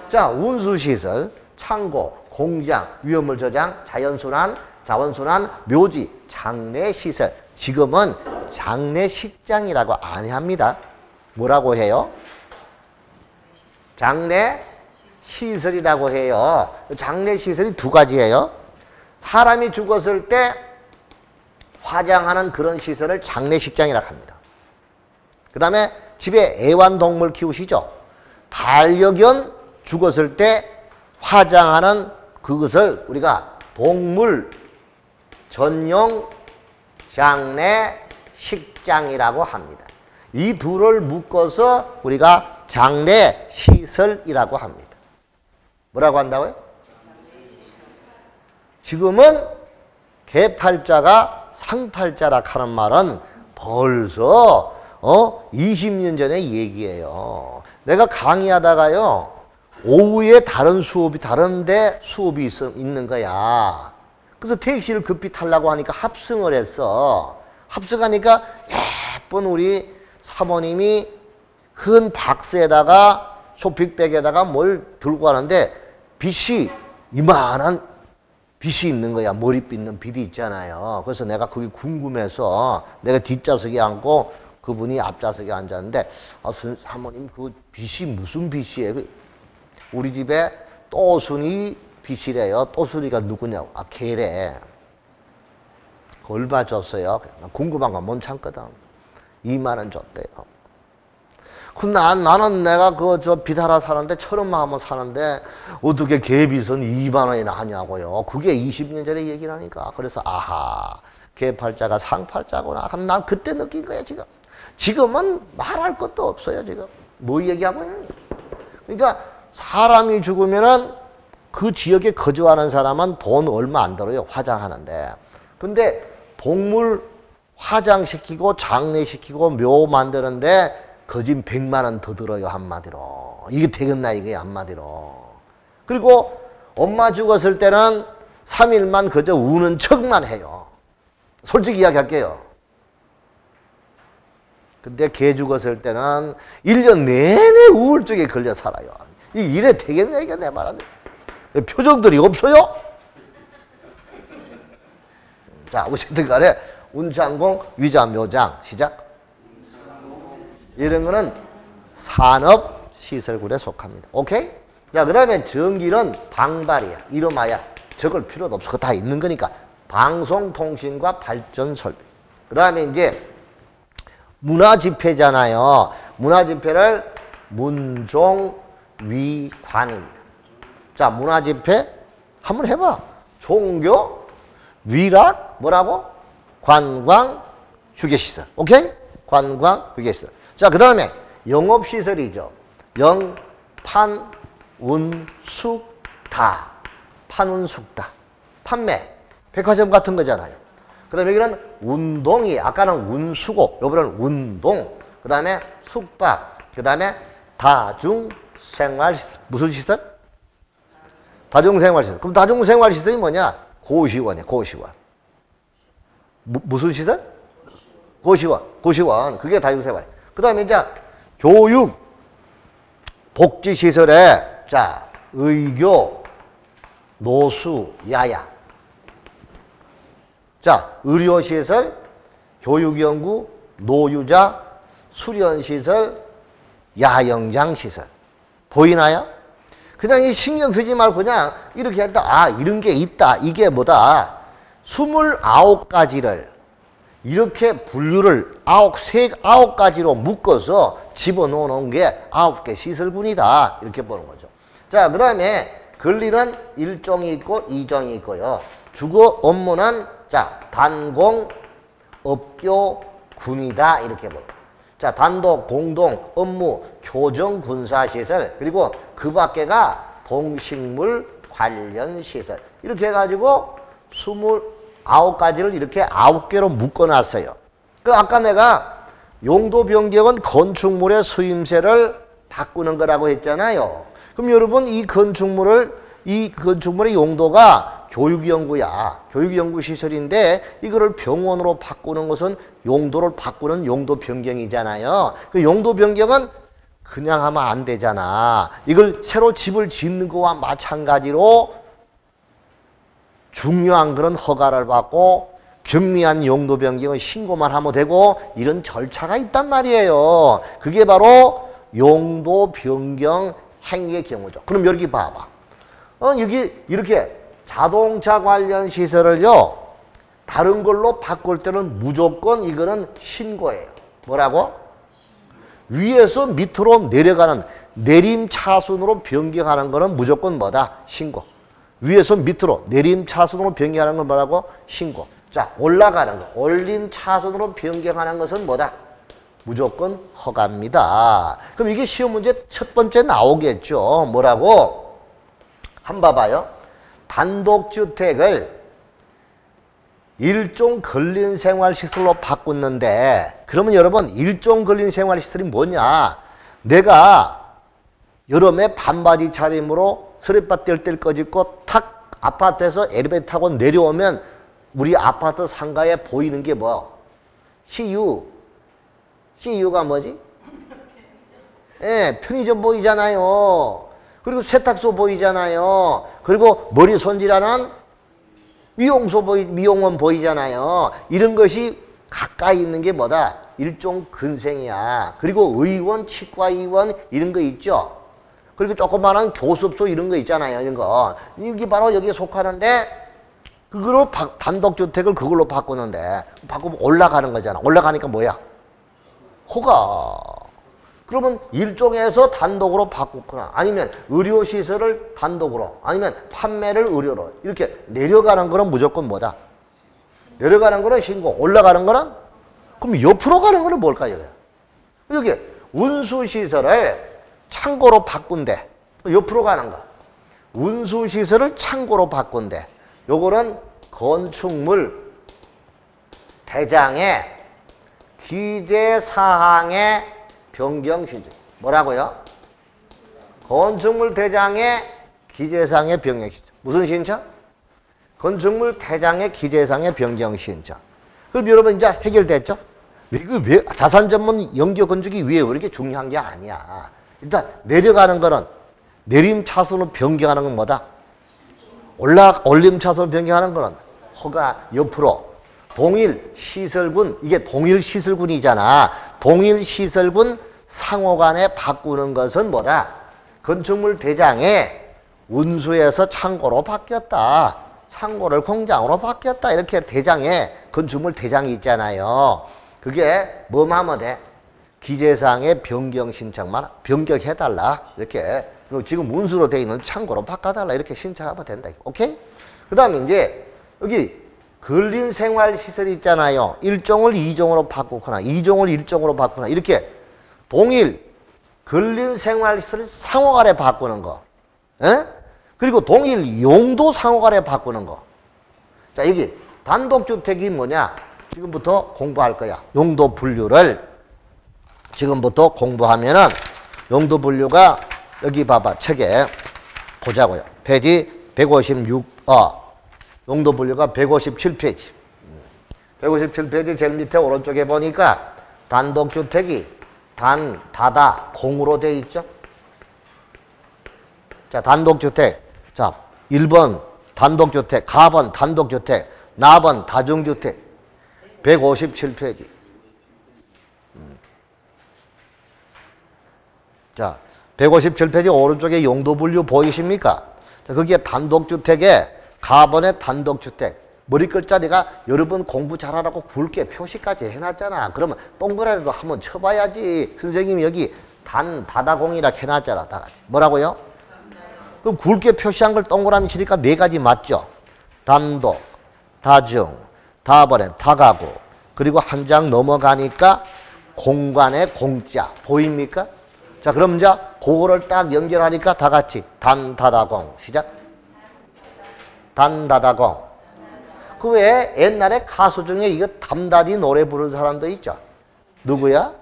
S1: 자, 운수시설, 창고, 공장, 위험물 저장, 자연순환, 자원순환, 묘지, 장례시설. 지금은 장례식장이라고 안 합니다. 뭐라고 해요? 장례시설이라고 해요. 장례시설이 두 가지예요. 사람이 죽었을 때 화장하는 그런 시설을 장례식장이라고 합니다. 그 다음에 집에 애완동물 키우시죠? 반려견 죽었을 때 화장하는 그것을 우리가 동물 전용 장례식장이라고 합니다. 이 둘을 묶어서 우리가 장례시설이라고 합니다. 뭐라고 한다고요? 지금은 개팔자가 상팔자라 하는 말은 벌써 20년 전의 얘기예요. 내가 강의하다가요. 오후에 다른 수업이 다른데 수업이 있는 거야. 그래서 택시를 급히 타려고 하니까 합승을 했어. 합승하니까 예쁜 우리 사모님이 큰 박스에다가 쇼핑백에다가 뭘 들고 가는데 빛이 이만한 빛이 있는 거야. 머리빛 있는 빛이 있잖아요. 그래서 내가 그게 궁금해서 내가 뒷좌석에 앉고 그분이 앞좌석에 앉았는데 사모님 그 빛이 무슨 빛이에요? 우리 집에 또순이 빛이래요. 또순이가 누구냐고. 걔래. 얼마 줬어요? 궁금한 건 못 참거든. 2만 원 줬대요. 그럼 나는 내가 빛 하나 사는데 1,000원만 하면 사는데 어떻게 개빚은 2만 원이나 하냐고요. 그게 20년 전에 얘기라니까. 그래서 아하 개팔자가 상팔자구나. 난 그때 느낀 거야 지금. 지금은 말할 것도 없어요 지금. 뭐 얘기하고 있는 거야. 그러니까 사람이 죽으면은 그 지역에 거주하는 사람은 돈 얼마 안 들어요. 화장하는데. 근데 동물 화장시키고 장례시키고 묘 만드는데 거진 100만 원 더 들어요. 한마디로. 이게 되겠나 이게 한마디로. 그리고 엄마 죽었을 때는 3일만 그저 우는 척만 해요. 솔직히 이야기할게요. 근데 개 죽었을 때는 1년 내내 우울증에 걸려 살아요. 이래 되겠냐 이게 내 말은. 표정들이 없어요? 자, 어쨌든 간에 운장공, 위자, 묘장 시작. 이런 거는 산업시설군에 속합니다. 오케이? 자, 그 다음에 전기는 방발이야. 이름하야. 적을 필요도 없어. 그거 다 있는 거니까. 방송통신과 발전설비. 그 다음에 이제 문화집회잖아요. 문화집회를 문종위관입니다. 자, 문화집회 한번 해봐. 종교, 위락, 뭐라고? 관광, 휴게시설. 오케이? 관광, 휴게시설. 자, 그 다음에 영업시설이죠. 영, 판, 운, 숙, 다. 판운, 숙, 다. 판매, 백화점 같은 거잖아요. 그 다음에 여기는 운동이, 아까는 운수고, 요번에는 운동. 그 다음에 숙박. 그 다음에 다중생활시설. 무슨 시설? 다중생활시설. 그럼 다중생활시설이 뭐냐? 고시원이야, 고시원. 무슨 시설? 고시원. 고시원. 그게 다중생활. 그 다음에 이제 교육, 복지시설에, 자, 의교, 노수, 야야. 자, 의료시설, 교육연구, 노유자, 수련시설, 야영장시설. 보이나요? 그냥 이 신경 쓰지 말고 그냥 이렇게 할 때, 아, 이런 게 있다. 이게 뭐다. 29가지를 이렇게 분류를 9가지로 묶어서 집어넣는 게 9개 시설군이다. 이렇게 보는 거죠. 자, 그 다음에 권리는 1종이 있고 2종이 있고요. 주거 업무는 자, 단공, 업교, 군이다. 이렇게 보는 거예요. 자, 단독, 공동, 업무, 교정, 군사시설, 그리고 그 밖에가 동식물 관련 시설. 이렇게 해가지고 29가지를 이렇게 9개로 묶어놨어요. 그 아까 내가 용도 변경은 건축물의 수임새를 바꾸는 거라고 했잖아요. 그럼 여러분 이 건축물의 용도가 교육연구야. 교육연구시설인데 이거를 병원으로 바꾸는 것은 용도를 바꾸는 용도 변경이잖아요. 그 용도 변경은 그냥 하면 안 되잖아. 이걸 새로 집을 짓는 거와 마찬가지로 중요한 그런 허가를 받고 경미한 용도 변경은 신고만 하면 되고 이런 절차가 있단 말이에요. 그게 바로 용도 변경 행위의 경우죠. 그럼 여기 봐봐. 여기 이렇게 자동차 관련 시설을요, 다른 걸로 바꿀 때는 무조건 이거는 신고예요. 뭐라고? 위에서 밑으로 내려가는 내림차순으로 변경하는 거는 무조건 뭐다? 신고. 위에서 밑으로 내림차순으로 변경하는 건 뭐라고? 신고. 자, 올라가는 거. 올림차순으로 변경하는 것은 뭐다? 무조건 허가입니다. 그럼 이게 시험 문제 첫 번째 나오겠죠. 뭐라고? 한번 봐봐요. 단독주택을 일종 근린생활시설로 바꿨는데, 그러면 여러분 일종 근린생활시설이 뭐냐? 내가 여름에 반바지 차림으로 스레빠 뗄 거 짚고 탁 아파트에서 엘리베이터 타고 내려오면 우리 아파트 상가에 보이는 게 뭐? CU가 뭐지? 예, 편의점 보이잖아요. 그리고 세탁소 보이잖아요. 그리고 머리 손질하는 미용원 보이잖아요. 이런 것이 가까이 있는 게 뭐다? 일종 근생이야. 그리고 의원, 치과의원 이런 거 있죠. 그리고 조그마한 교습소 이런 거 있잖아요. 이런 거. 이게 바로 여기에 속하는데 그걸로 단독주택을 그걸로 바꾸는데 바꾸면 올라가는 거잖아. 올라가니까 뭐야? 허가. 그러면 일종에서 단독으로 바꾸거나 아니면 의료시설을 단독으로 아니면 판매를 의료로 이렇게 내려가는 거는 무조건 뭐다? 내려가는 거는 신고, 올라가는 거는? 그럼 옆으로 가는 거는 뭘까요? 여기 운수시설을 창고로 바꾼대. 옆으로 가는 거. 운수시설을 창고로 바꾼대. 요거는 건축물 대장의 기재사항의 변경 신청. 뭐라고요? 건축물 대장의 기재사항의 변경 신청. 무슨 신청? 건축물 대장의 기재사항의 변경 신청. 그럼 여러분 이제 해결됐죠? 왜 자산 전문 영교 건축이 왜 이렇게 중요한 게 아니야. 일단 내려가는 거는 내림 차선으로 변경하는 건 뭐다? 올림 차선으로 변경하는 거는 허가 옆으로 동일 시설군, 이게 동일 시설군이잖아. 동일 시설군 상호간에 바꾸는 것은 뭐다? 건축물 대장에 운수에서 창고로 바뀌었다. 창고를 공장으로 바뀌었다. 이렇게 대장에 건축물 대장이 있잖아요. 그게 뭐만 하면 돼? 기재사항의 변경 신청만 변경해달라. 이렇게 지금 운수로 되어 있는 창고로 바꿔달라. 이렇게 신청하면 된다. 오케이? 그 다음에 이제 여기 근린생활시설이 있잖아요. 1종을 2종으로 바꾸거나 2종을 1종으로 바꾸거나 이렇게 동일 근린생활시설을 상호간에 바꾸는 거. 에? 그리고 동일 용도 상호간에 바꾸는 거. 자, 여기 단독주택이 뭐냐? 지금부터 공부할 거야. 용도 분류를 지금부터 공부하면은 용도 분류가 여기 봐봐. 책에 보자고요. 페이지 156, 용도 분류가 157페이지. 157페이지 제일 밑에 오른쪽에 보니까 단독주택이 단, 다다, 공으로 돼 있죠. 자, 단독주택. 자, 1번 단독주택, 가번 단독주택, 나번 다중주택. 157페이지. 자, 157페이지 오른쪽에 용도분류 보이십니까? 자, 거기에 단독주택에 가번에 단독주택. 머리 글자리가 여러분 공부 잘하라고 굵게 표시까지 해놨잖아. 그러면 동그라미도 한번 쳐봐야지. 선생님이 여기 단, 다다공이라 해놨잖아. 다 같이. 뭐라고요? 그럼 굵게 표시한 걸 동그라미 치니까 네 가지 맞죠? 단독, 다중, 다번에 다가구, 그리고 한 장 넘어가니까 공간의 공자. 보입니까? 자, 그럼 이제 그거를 딱 연결하니까 다 같이 단, 다다공. 시작. 단, 다다공. 그 외에 옛날에 가수 중에 이거 담다디 노래 부르는 사람도 있죠. 누구야?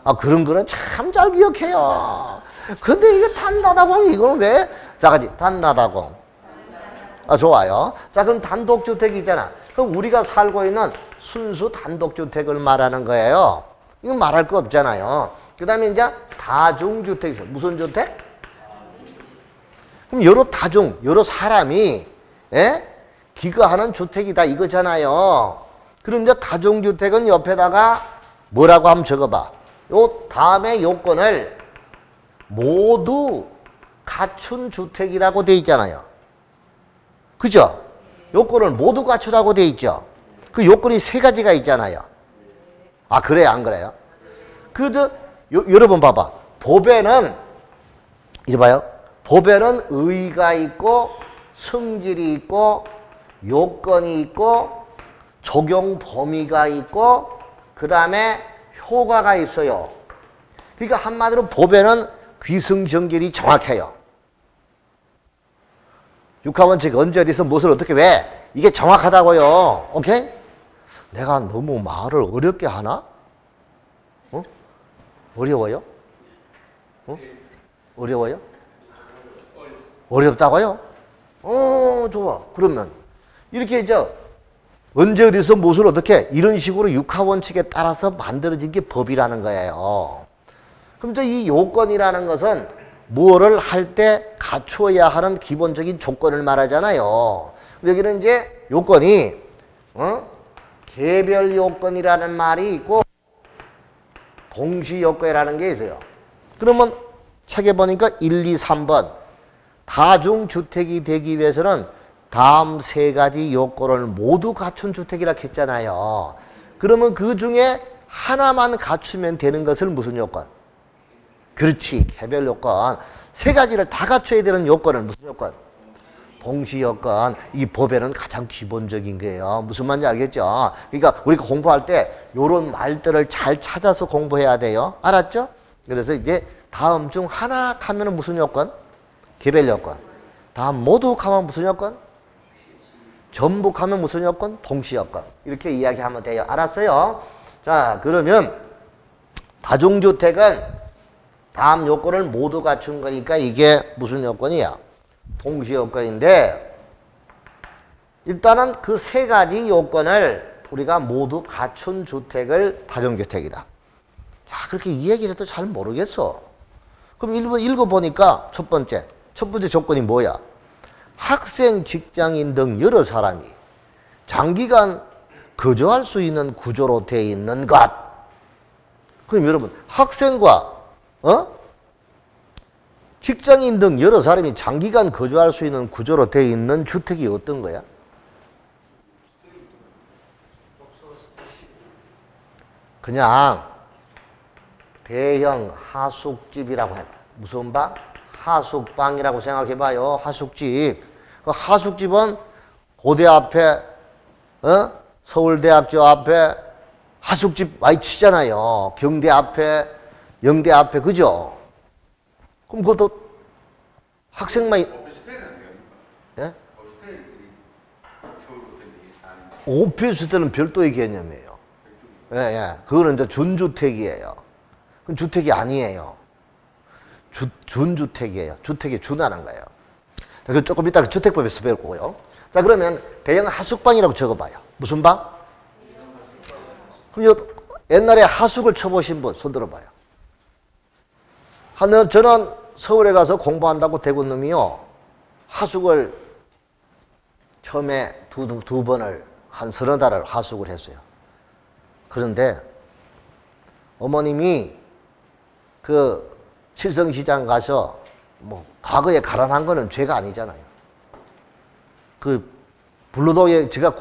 S1: 아, 그런 거는 참 잘 기억해요. 근데 이거 단다다공 이거는 왜? 자, 같이 단다다공. 아, 좋아요. 자, 그럼 단독주택이잖아. 그럼 우리가 살고 있는 순수 단독주택을 말하는 거예요. 이건 말할 거 없잖아요. 그 다음에 이제 다중주택이 있어요. 무슨 주택? 그럼 여러 다중, 여러 사람이 기거하는 주택이다 이거잖아요. 그럼 이제 다중주택은 옆에다가 뭐라고 한번 적어봐. 요 다음에 요건을 모두 갖춘 주택이라고 돼 있잖아요. 그죠? 요건을 모두 갖추라고 돼 있죠. 그 요건이 세 가지가 있잖아요. 아, 그래요? 안 그래요? 여러분 봐봐. 법에는, 이리 봐요. 법에는 의의가 있고, 성질이 있고, 요건이 있고, 적용 범위가 있고, 그 다음에 효과가 있어요. 그러니까 한마디로 법에는 귀승정결이 정확해요. 육하원칙 언제 어디서 무엇을 어떻게 왜? 이게 정확하다고요. 오케이? 내가 너무 말을 어렵게 하나? 어려워요? 어려워요? 어렵다고요? 좋아. 그러면 이렇게 이제 언제 어디서 무엇을 어떻게 이런 식으로 육하원칙에 따라서 만들어진 게 법이라는 거예요. 그럼 이제 이 요건이라는 것은 무엇을 할 때 갖추어야 하는 기본적인 조건을 말하잖아요. 여기는 이제 요건이 개별 요건이라는 말이 있고 동시 요건이라는 게 있어요. 그러면 책에 보니까 1, 2, 3번 다중주택이 되기 위해서는 다음 세 가지 요건을 모두 갖춘 주택이라 했잖아요. 그러면 그 중에 하나만 갖추면 되는 것을 무슨 요건? 그렇지. 개별 요건. 세 가지를 다 갖춰야 되는 요건은 무슨 요건? 동시 요건. 이 법에는 가장 기본적인 거예요. 무슨 말인지 알겠죠? 그러니까 우리가 공부할 때 이런 말들을 잘 찾아서 공부해야 돼요. 알았죠? 그래서 이제 다음 중 하나 하면 무슨 요건? 개별 요건. 다음 모두 하면 무슨 요건? 전부 하면 무슨 요건? 동시 요건. 이렇게 이야기하면 돼요. 알았어요? 자, 그러면 다중주택은 다음 요건을 모두 갖춘 거니까 이게 무슨 요건이야? 동시 요건인데 일단은 그 세 가지 요건을 우리가 모두 갖춘 주택을 다중주택이다. 자, 그렇게 이 얘기를 해도 잘 모르겠어. 그럼 읽어보니까 첫 번째 조건이 뭐야? 학생, 직장인 등 여러 사람이 장기간 거주할 수 있는 구조로 되어 있는 것. 그럼 여러분, 학생과 직장인 등 여러 사람이 장기간 거주할 수 있는 구조로 되어 있는 주택이 어떤 거야? 그냥 대형 하숙집이라고 해. 무슨 방? 하숙방이라고 생각해봐요. 하숙집. 그 하숙집은 고대 앞에, 서울대학교 앞에 하숙집 많이 치잖아요. 경대 앞에, 영대 앞에, 그죠? 그럼 그것도 학생만. 예? 오피스텔은 별도의 개념이에요. 예, 예. 그거는 이제 준주택이에요. 그건 주택이 아니에요. 준주택이에요. 주택에 준하는 거예요. 자, 그 조금 이따 주택법에서 배울 거고요. 자, 그러면 대형 하숙방이라고 적어봐요. 무슨 방? 그럼 옛날에 하숙을 쳐보신 분 손 들어봐요. 저는 서울에 가서 공부한다고 대구 놈이요. 하숙을 처음에 두 번을 한 30달을 하숙을 했어요. 그런데 어머님이 그 칠성시장 가서 뭐 과거에 가난한 거는 죄가 아니잖아요. 그 불로동에 제가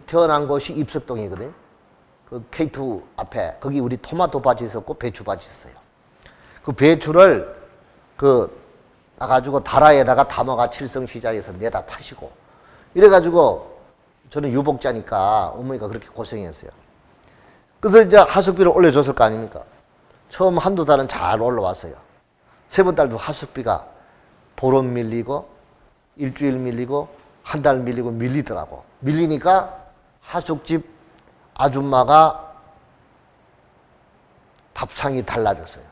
S1: 태어난 곳이 입석동이거든요. 그 K2 앞에 거기 우리 토마토 밭이 있었고 배추 밭이 있어요. 그 배추를 나가지고 다라에다가 담아가 칠성시장에서 내다 파시고 이래가지고 저는 유복자니까 어머니가 그렇게 고생했어요. 그래서 이제 하숙비를 올려줬을 거 아닙니까? 처음 한두 달은 잘 올라왔어요. 세 번 달도 하숙비가 보름 밀리고 일주일 밀리고 한 달 밀리고 밀리더라고. 밀리니까 하숙집 아줌마가 밥상이 달라졌어요.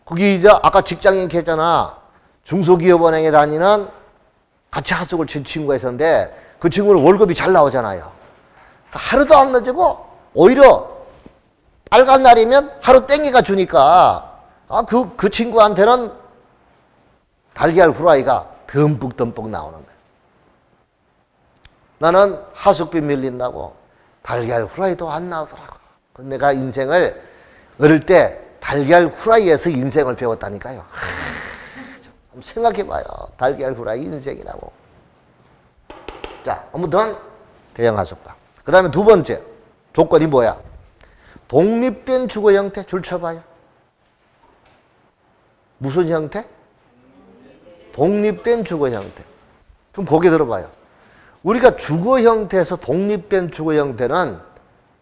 S1: 거기 이제 아까 직장인 했잖아. 중소기업은행에 다니는 같이 하숙을 친 친구가 있었는데 그 친구는 월급이 잘 나오잖아요. 하루도 안 늦고 오히려 빨간 날이면 하루 땡기가 주니까 그 친구한테는 달걀 후라이가 듬뿍듬뿍 나오는 거예요. 나는 하숙비 밀린다고 달걀 후라이도 안 나오더라고. 내가 인생을 어릴 때 달걀 후라이에서 인생을 배웠다니까요. 좀 생각해봐요. 달걀 후라이 인생이라고. 자, 아무튼 대형 하숙방. 그 다음에 두 번째 조건이 뭐야? 독립된 주거 형태. 줄 쳐봐요. 무슨 형태? 독립된 주거 형태. 그럼 거기 들어봐요. 우리가 주거 형태에서 독립된 주거 형태는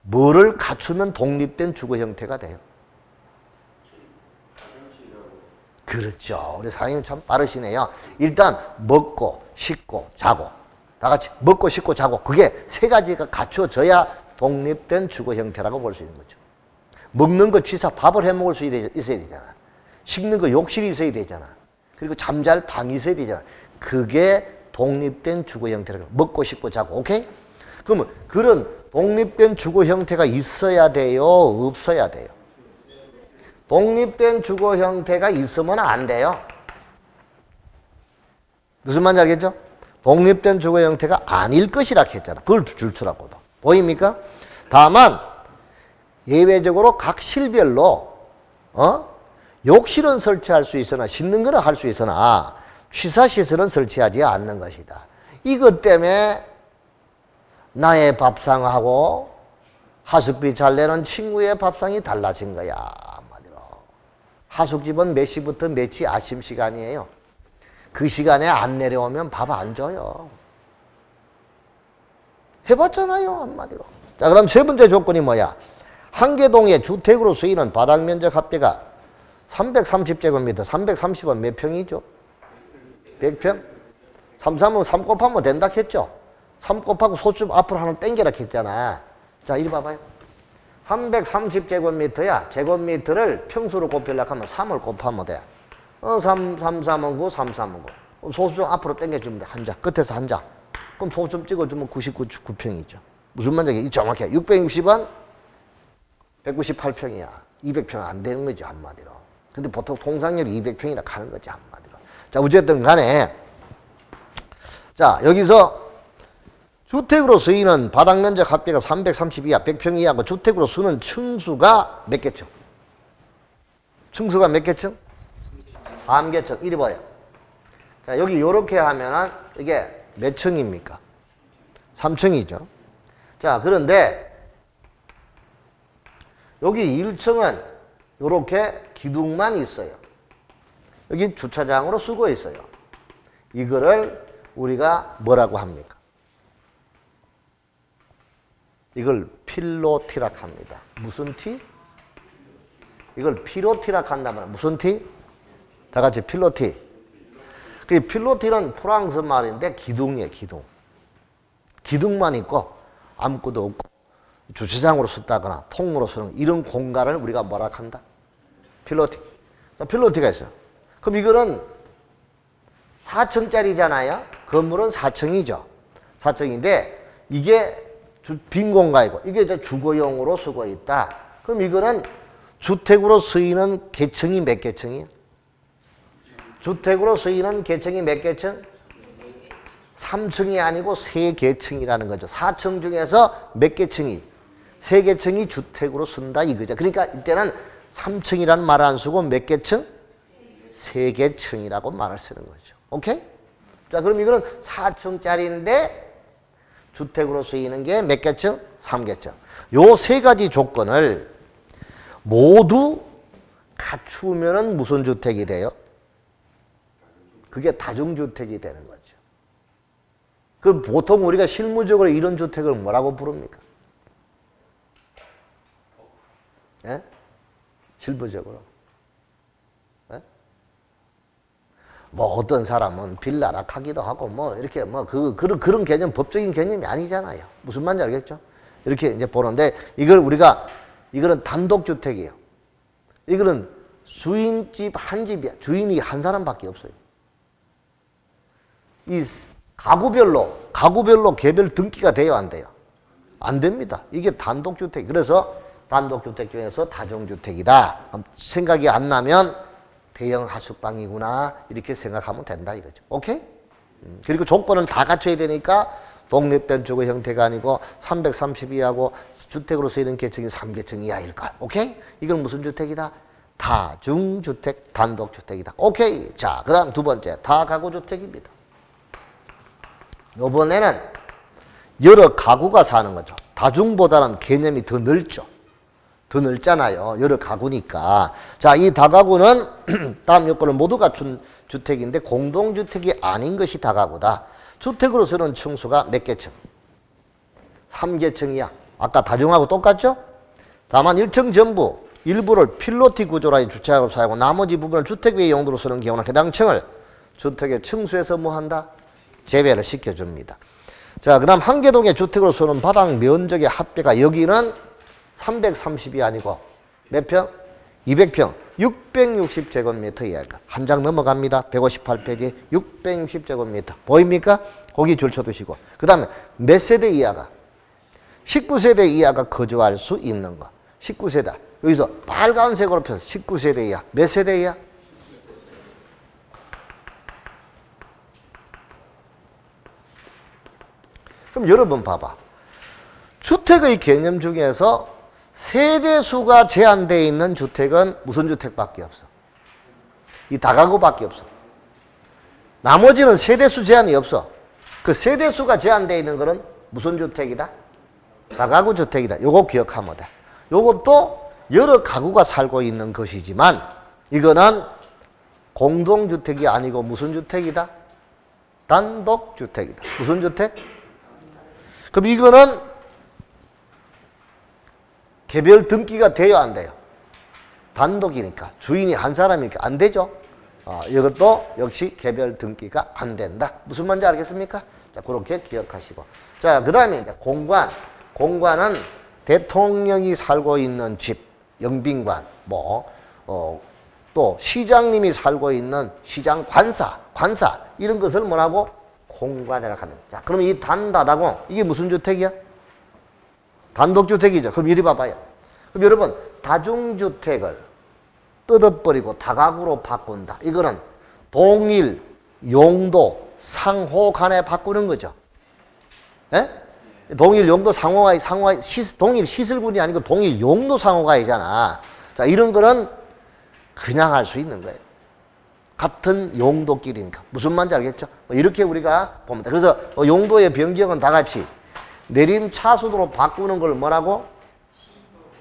S1: 뭐를 갖추면 독립된 주거 형태가 돼요? 그렇죠. 우리 사장님 참 빠르시네요. 일단 먹고 씻고 자고 다 같이 먹고 씻고 자고 그게 세 가지가 갖춰져야 독립된 주거 형태라고 볼 수 있는 거죠. 먹는 거 취사 밥을 해 먹을 수 있어야 되잖아. 씻는 거 욕실이 있어야 되잖아. 그리고 잠잘 방이 있어야 되잖아. 그게 독립된 주거 형태라고. 먹고 씻고 자고. 오케이? 그러면 그런 독립된 주거 형태가 있어야 돼요? 없어야 돼요? 독립된 주거 형태가 있으면 안 돼요. 무슨 말인지 알겠죠? 독립된 주거 형태가 아닐 것이라 했잖아. 그걸 줄추라고 봐. 보입니까? 다만 예외적으로 각 실별로 욕실은 설치할 수 있으나 씻는 거는 할 수 있으나 취사시설은 설치하지 않는 것이다. 이것 때문에 나의 밥상하고 하숙비 잘 내는 친구의 밥상이 달라진 거야. 한마디로. 하숙집은 몇 시부터 몇 시 아침 시간이에요. 그 시간에 안 내려오면 밥 안 줘요. 해봤잖아요. 한마디로. 자, 그 다음 세 번째 조건이 뭐야? 한계동의 주택으로 쓰이는 바닥 면적 합계가 330제곱미터, 330은 몇 평이죠? 100평? 3 곱하면 된다 했죠? 3 곱하고 소수 앞으로 하나 땡겨라 했잖아. 자, 이리 봐봐요. 330제곱미터야. 제곱미터를 평수로 곱하려고 하면 3을 곱하면 돼. 3, 3은 9, 3, 3은 9. 소수 앞으로 땡겨주면 돼. 한 자. 끝에서 한 자. 그럼 소수 찍어주면 99평이죠. 무슨 말인지 정확해. 660은 198평이야. 200평 안 되는 거죠, 한마디로. 근데 보통 통상률이 200평이라 하는 거지, 한마디로. 자, 어쨌든 간에. 자, 여기서 주택으로 쓰이는 바닥 면적 합계가 330 이하, 100평 이하고 주택으로 쓰는 층수가 몇 개층? 층수가 몇 개층? 3개층. 이리 봐요. 자, 여기 요렇게 하면은 이게 몇 층입니까? 3층이죠. 자, 그런데 여기 1층은 요렇게 기둥만 있어요. 여기 주차장으로 쓰고 있어요. 이거를 우리가 뭐라고 합니까? 이걸 필로티락 합니다. 무슨 티? 이걸 필로티락 한다면 무슨 티? 다 같이 필로티. 그 필로티는 프랑스 말인데 기둥이에요, 기둥. 기둥만 있고 아무것도 없고 주차장으로 썼다거나 통으로 쓰는 이런 공간을 우리가 뭐라 한다? 필로티. 필로티가 있어요. 그럼 이거는 4층짜리잖아요. 건물은 4층이죠. 4층인데 이게 빈 공간이고 이게 이제 주거용으로 쓰고 있다. 그럼 이거는 주택으로 쓰이는 계층이 몇 개층이에요? 주택으로 쓰이는 계층이 몇 개층? 3층이 아니고 3개층이라는 거죠. 4층 중에서 몇 개층이? 3개층이 주택으로 쓴다 이거죠. 그러니까 이때는 3층이라는 말을 안 쓰고 몇 개층? 3개층이라고 말을 쓰는 거죠. 오케이? 자, 그럼 이거는 4층짜리인데 주택으로 쓰이는 게 몇 개층? 3개층. 요 세 가지 조건을 모두 갖추면은 무슨 주택이 돼요? 그게 다중주택이 되는 거죠. 그럼 보통 우리가 실무적으로 이런 주택을 뭐라고 부릅니까? 예? 실무적으로. 예? 뭐 어떤 사람은 빌라락 하기도 하고 뭐 이렇게 뭐 그런 개념, 법적인 개념이 아니잖아요. 무슨 말인지 알겠죠? 이렇게 이제 보는데 이거는 단독주택이에요. 이거는 주인집 한 집이야. 주인이 한 사람밖에 없어요. 이 가구별로 개별 등기가 돼요, 안 돼요? 안 됩니다. 이게 단독주택. 그래서 단독주택 중에서 다중주택이다. 생각이 안 나면 대형 하숙방이구나 이렇게 생각하면 된다 이거죠. 오케이? 그리고 조건은 다 갖춰야 되니까 독립된 주거 형태가 아니고 332하고 주택으로 쓰이는 계층이 3계층 이하일까? 오케이? 이건 무슨 주택이다? 다중주택, 단독주택이다. 오케이. 자, 그 다음 두 번째 다가구주택입니다. 요번에는 여러 가구가 사는 거죠. 다중보다는 개념이 더 넓죠. 더 넓잖아요. 여러 가구니까. 자, 이 다가구는 다음 요건을 모두 갖춘 주택인데 공동주택이 아닌 것이 다가구다. 주택으로 쓰는 층수가 몇 개층? 3개층이야. 아까 다중하고 똑같죠? 다만 1층 전부 일부를 필로티 구조라의 주차장으로 사용하고 나머지 부분을 주택 외의 용도로 쓰는 경우는 해당 층을 주택의 층수에서 뭐 한다? 제외를 시켜줍니다. 자, 그 다음 한계동의 주택으로 쓰는 바닥 면적의 합계가 여기는 330이 아니고 몇 평? 200평. 660제곱미터 이하니까 한 장 넘어갑니다. 158페이지 660제곱미터. 보입니까? 거기 줄 쳐두시고. 그 다음에 몇 세대 이하가? 19세대 이하가 거주할 수 있는 거. 19세대. 여기서 빨간색으로 펴서 19세대 이하. 몇 세대 이하? 그럼 여러분 봐봐. 주택의 개념 중에서 세대수가 제한되어 있는 주택은 무슨 주택밖에 없어? 이 다가구밖에 없어. 나머지는 세대수 제한이 없어. 그 세대수가 제한되어 있는 거는 무슨 주택이다? 다가구 주택이다. 요거 기억하면 돼. 요것도 여러 가구가 살고 있는 것이지만 이거는 공동주택이 아니고 무슨 주택이다? 단독주택이다. 무슨 주택? 그럼 이거는 개별 등기가 돼요, 안 돼요? 단독이니까, 주인이 한 사람이니까 안 되죠. 이것도 역시 개별 등기가 안 된다. 무슨 말인지 알겠습니까? 자, 그렇게 기억하시고. 자, 그 다음에 이제 공관. 공관은 대통령이 살고 있는 집, 영빈관, 또 시장님이 살고 있는 시장 관사 이런 것을 뭐라고? 공관이라고 합니다. 자, 그럼 이 단다다공 이게 무슨 주택이야? 단독주택이죠. 그럼 이리 봐봐요. 그럼 여러분 다중주택을 뜯어버리고 다가구로 바꾼다. 이거는 동일 용도 상호 간에 바꾸는 거죠. 예? 동일 용도 상호가 동일 시설군이 아니고 동일 용도 상호가이잖아. 자, 이런 거는 그냥 할 수 있는 거예요. 같은 용도끼리니까. 무슨 말인지 알겠죠? 이렇게 우리가 봅니다. 그래서 용도의 변경은 다 같이 내림차순으로 바꾸는 걸 뭐라고?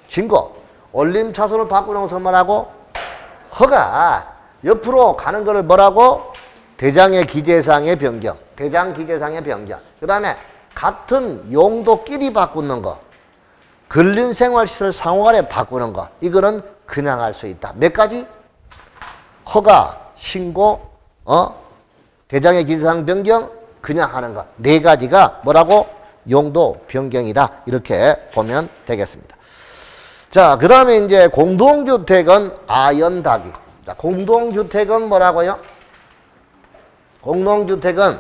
S1: 신고. 올림차순으로 바꾸는 것을 뭐라고? 허가. 옆으로 가는 것을 뭐라고? 대장의 기재상의 변경. 대장 기재상의 변경. 그 다음에 같은 용도끼리 바꾸는 거. 근린생활시설 상호간에 바꾸는 거. 이거는 그냥 할 수 있다. 몇 가지? 허가, 신고, 대장의 기재상 변경, 그냥 하는 거. 네 가지가 뭐라고? 용도 변경이다. 이렇게 보면 되겠습니다. 자, 그 다음에 이제 공동주택은 아연다기. 자, 공동주택은 뭐라고요? 공동주택은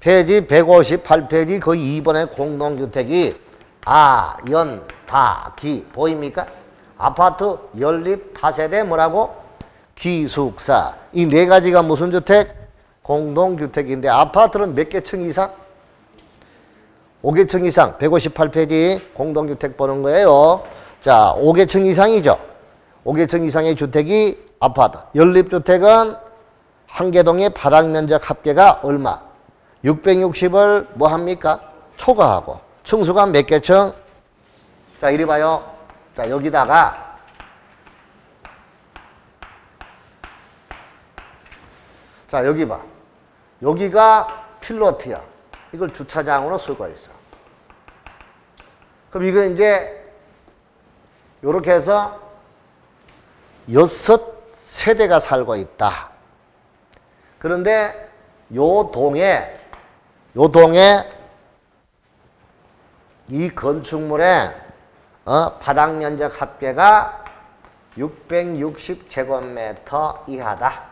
S1: 페이지 158페이지 그 2번의 공동주택이 아연다기 보입니까? 아파트, 연립, 다세대 뭐라고? 기숙사. 이 네 가지가 무슨 주택? 공동주택인데 아파트는 몇 개 층 이상? 5개층 이상. 158페이지 공동주택 보는 거예요. 자, 5개층 이상이죠. 5개층 이상의 주택이 아파트. 연립주택은 한 개동의 바닥면적 합계가 얼마? 660을 뭐 합니까? 초과하고. 층수가 몇 개 층? 자, 이리 봐요. 자, 여기다가 자, 여기 봐. 여기가 필로트야. 이걸 주차장으로 쓰고 있어. 그럼 이거 이제 요렇게 해서 6세대가 살고 있다. 그런데 요 동에 이 건축물의 바닥 면적 합계가 660제곱미터 이하다.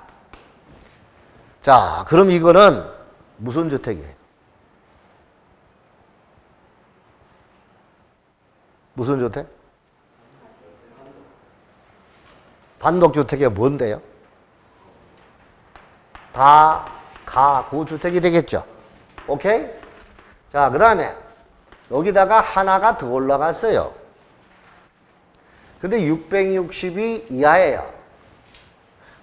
S1: 자, 그럼 이거는 무슨 주택이에요? 무슨 주택? 단독주택이 뭔데요? 다가구주택이 되겠죠. 오케이? 자, 그 다음에 여기다가 하나가 더 올라갔어요. 근데 660이 이하예요.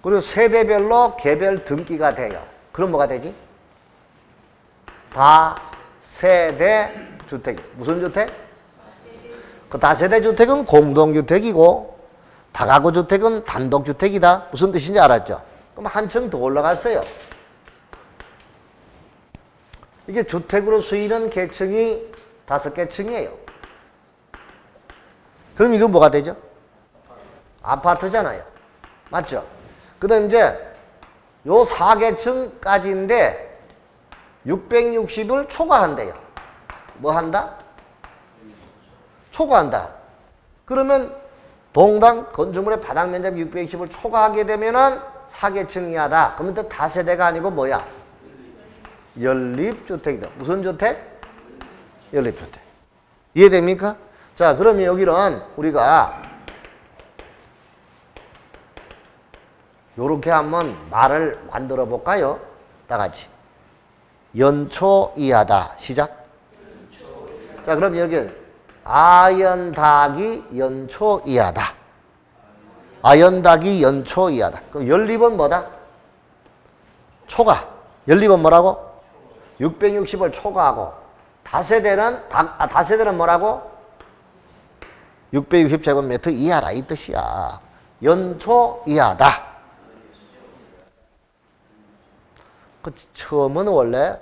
S1: 그리고 세대별로 개별 등기가 돼요. 그럼 뭐가 되지? 다세대 주택. 무슨 주택? 그 다세대 주택은 공동주택이고 다가구 주택은 단독주택이다. 무슨 뜻인지 알았죠? 그럼 한 층 더 올라갔어요. 이게 주택으로 쓰이는 계층이 5개 층이에요. 그럼 이건 뭐가 되죠? 아파트잖아요. 맞죠? 그 다음 이제 요 4계층까지인데 660을 초과한대요. 뭐 한다? 초과한다. 그러면 동당 건축물의 바닥 면적 620을 초과하게 되면은 4계층 이하다. 그러면 또 다세대가 아니고 뭐야? 연립주택이다. 무슨 주택? 연립주택. 이해됩니까? 자, 그러면 여기는 우리가 요렇게 한번 말을 만들어 볼까요? 다 같이. 연초 이하다. 시작. 자, 그럼 여기 아연닭이 연초 이하다. 아연닭이 연초 이하다. 그럼 연립은 뭐다? 초과. 연립은 뭐라고? 660을 초과하고 다세대는 뭐라고? 660제곱미터 이하라 이 뜻이야. 연초 이하다. 그 처음은 원래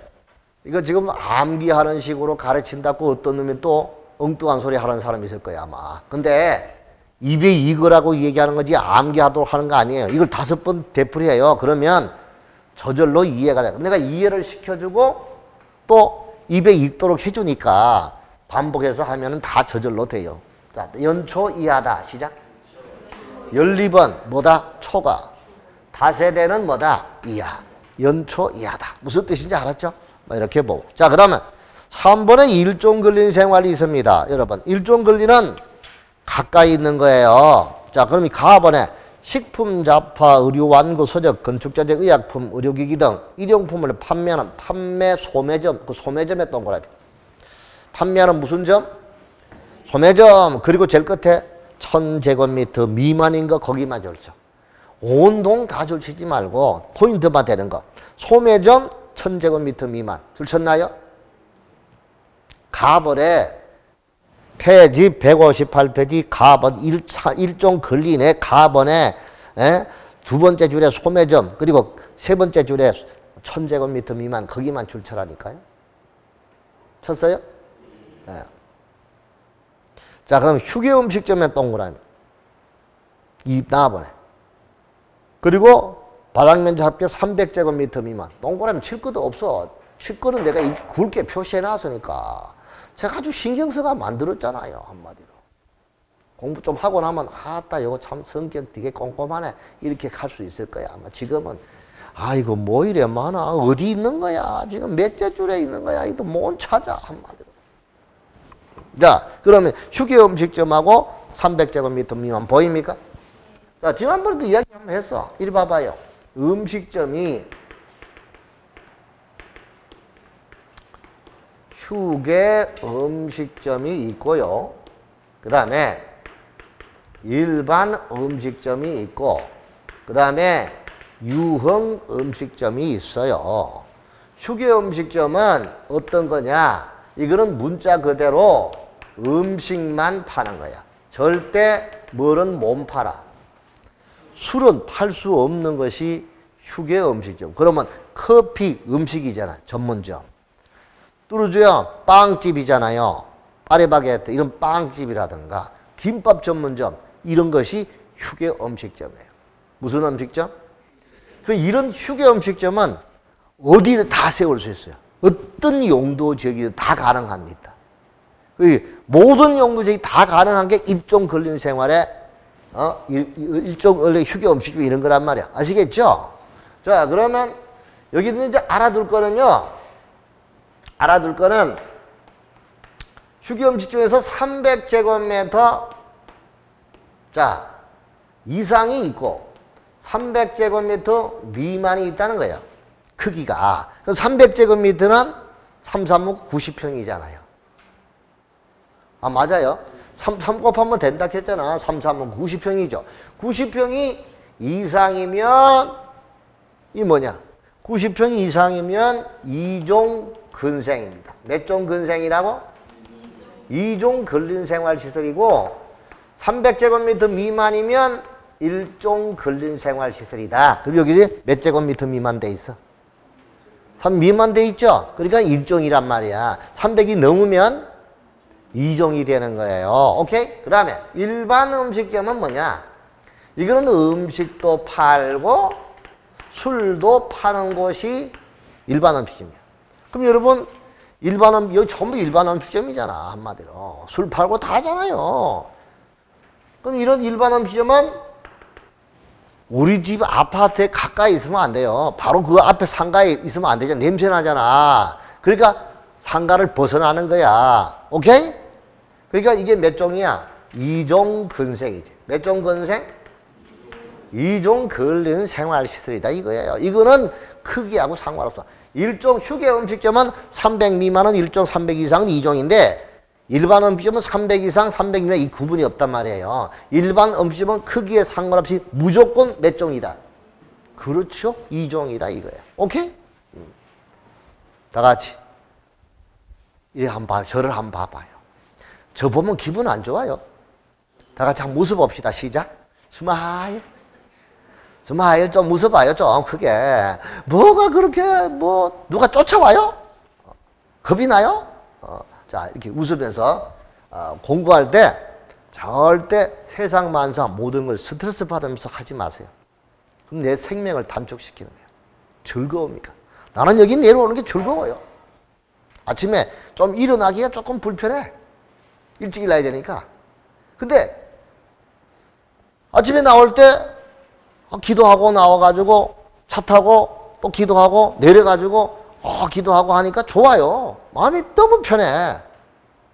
S1: 이거 지금 암기하는 식으로 가르친다고 어떤 놈이 또 엉뚱한 소리 하는 사람이 있을 거야, 아마. 근데 입에 익으라고 얘기하는 거지 암기하도록 하는 거 아니에요. 이걸 5번 되풀이해요. 그러면 저절로 이해가 돼. 내가 이해를 시켜주고 또 입에 익도록 해주니까 반복해서 하면은 다 저절로 돼요. 자, 연초 이하다. 시작. 12번 뭐다? 초가. 다세대는 뭐다? 이하. 연초 이하다. 무슨 뜻인지 알았죠? 이렇게 보고. 자, 그 다음에 3번에 일종 근린 생활이 있습니다. 여러분, 일종 근린은 가까이 있는 거예요. 자, 그럼 이 가번에 식품, 잡화, 의류, 완구, 서적, 건축자재, 의약품, 의료기기 등 일용품을 판매하는 판매 소매점, 그 소매점에 동그라미. 판매하는 무슨 점? 소매점. 그리고 제일 끝에 1000제곱미터 미만인 거 거기만 줄죠. 온 동 다 줄치지 말고 포인트만 되는 거. 소매점 1000제곱미터 미만. 줄쳤나요? 가벌에 페이지 158페이지 가번 일종 근린의 가번에 두 번째 줄에 소매점 그리고 세 번째 줄에 1000제곱미터 미만 거기만 줄쳐라니까요. 쳤어요? 네. 자, 그럼 휴게 음식점에 동그라미. 이 나와보네. 그리고 바닥면적 합계 300제곱미터 미만. 동그라미 칠 것도 없어. 칠 거는 내가 굵게 표시해 놨으니까. 제가 아주 신경쓰가 만들었잖아요. 한마디로. 공부 좀 하고 나면 아따 이거 참 성격 되게 꼼꼼하네. 이렇게 할 수 있을 거야. 아마 지금은 아이고 뭐 이래 많아. 어디 있는 거야. 지금 몇째 줄에 있는 거야. 이거 못 찾아. 한마디로. 자, 그러면 휴게 음식점하고 300제곱미터 미만 보입니까? 자, 지난번에도 이야기 한번 했어. 이리 봐봐요. 음식점이 휴게 음식점이 있고요. 그 다음에 일반 음식점이 있고 그 다음에 유흥 음식점이 있어요. 휴게 음식점은 어떤 거냐? 이거는 문자 그대로 음식만 파는 거야. 절대 뭐는 못 팔아. 술은 팔 수 없는 것이 휴게 음식점. 그러면 커피 음식이잖아. 전문점. 뚜루즈요 빵집이잖아요. 파리바게뜨 이런 빵집이라든가 김밥 전문점 이런 것이 휴게 음식점이에요. 무슨 음식점? 그 이런 휴게 음식점은 어디에 다 세울 수 있어요. 어떤 용도 지역이든 다 가능합니다. 모든 용도 지역이 다 가능한 게 일종 근린 생활에 일종 원래 휴게 음식점 이런 거란 말이야. 아시겠죠? 자, 그러면 여기는 이제 알아둘 거는요. 알아둘 거는 휴게 음식점에서 300제곱미터 자 이상이 있고 300제곱미터 미만이 있다는 거예요. 크기가. 그럼 300제곱미터는 3, 3, 90평이잖아요. 아, 맞아요. 3 곱하면 된다 했잖아. 3, 3은 90평이죠. 90평이 이상이면 이 뭐냐? 90평 이상이면 2종 근생입니다. 몇 종 근생이라고? 2종 근린생활시설이고 300제곱미터 미만이면 1종 근린생활시설이다. 그럼 여기 몇 제곱미터 미만 돼 있어? 3 미만 돼 있죠? 그러니까 1종이란 말이야. 300이 넘으면 2종이 되는 거예요. 오케이? 그 다음에 일반 음식점은 뭐냐? 이거는 음식도 팔고 술도 파는 곳이 일반 음식점이야. 그럼 여러분 여기 전부 일반 음식점이잖아. 한마디로. 술 팔고 다 하잖아요. 그럼 이런 일반 음식점은 우리 집 아파트에 가까이 있으면 안 돼요. 바로 그 앞에 상가에 있으면 안 되잖아. 냄새 나잖아. 그러니까 상가를 벗어나는 거야. 오케이? 그러니까 이게 몇 종이야? 2종 근생이지. 몇 종 근생? 2종 근린 생활시설이다 이거예요. 이거는 크기하고 상관없어. 일종 휴게 음식점은 300 미만은 1종, 300 이상은 2종인데 일반 음식점은 300 이상, 300 미만 이 구분이 없단 말이에요. 일반 음식점은 크기에 상관없이 무조건 몇 종이다? 그렇죠. 2종이다 이거예요. 오케이? 다 같이 이래 한번 저를 한번 봐봐요. 저 보면 기분 안 좋아요. 다 같이 한번 웃어봅시다. 시작. 스마일. 스마일 좀 웃어봐요. 좀 크게. 뭐가 그렇게 누가 쫓아와요? 겁이 나요? 자, 이렇게 웃으면서 공부할 때 절대 세상 만사 모든 걸 스트레스 받으면서 하지 마세요. 그럼 내 생명을 단축시키는 거예요. 즐거우니까. 나는 여기 내려오는 게 즐거워요. 아침에 좀 일어나기가 조금 불편해. 일찍 일어나야 되니까. 근데 아침에 나올 때 기도하고 나와가지고 차 타고 또 기도하고 내려가지고 기도하고 하니까 좋아요. 마음이 너무 편해.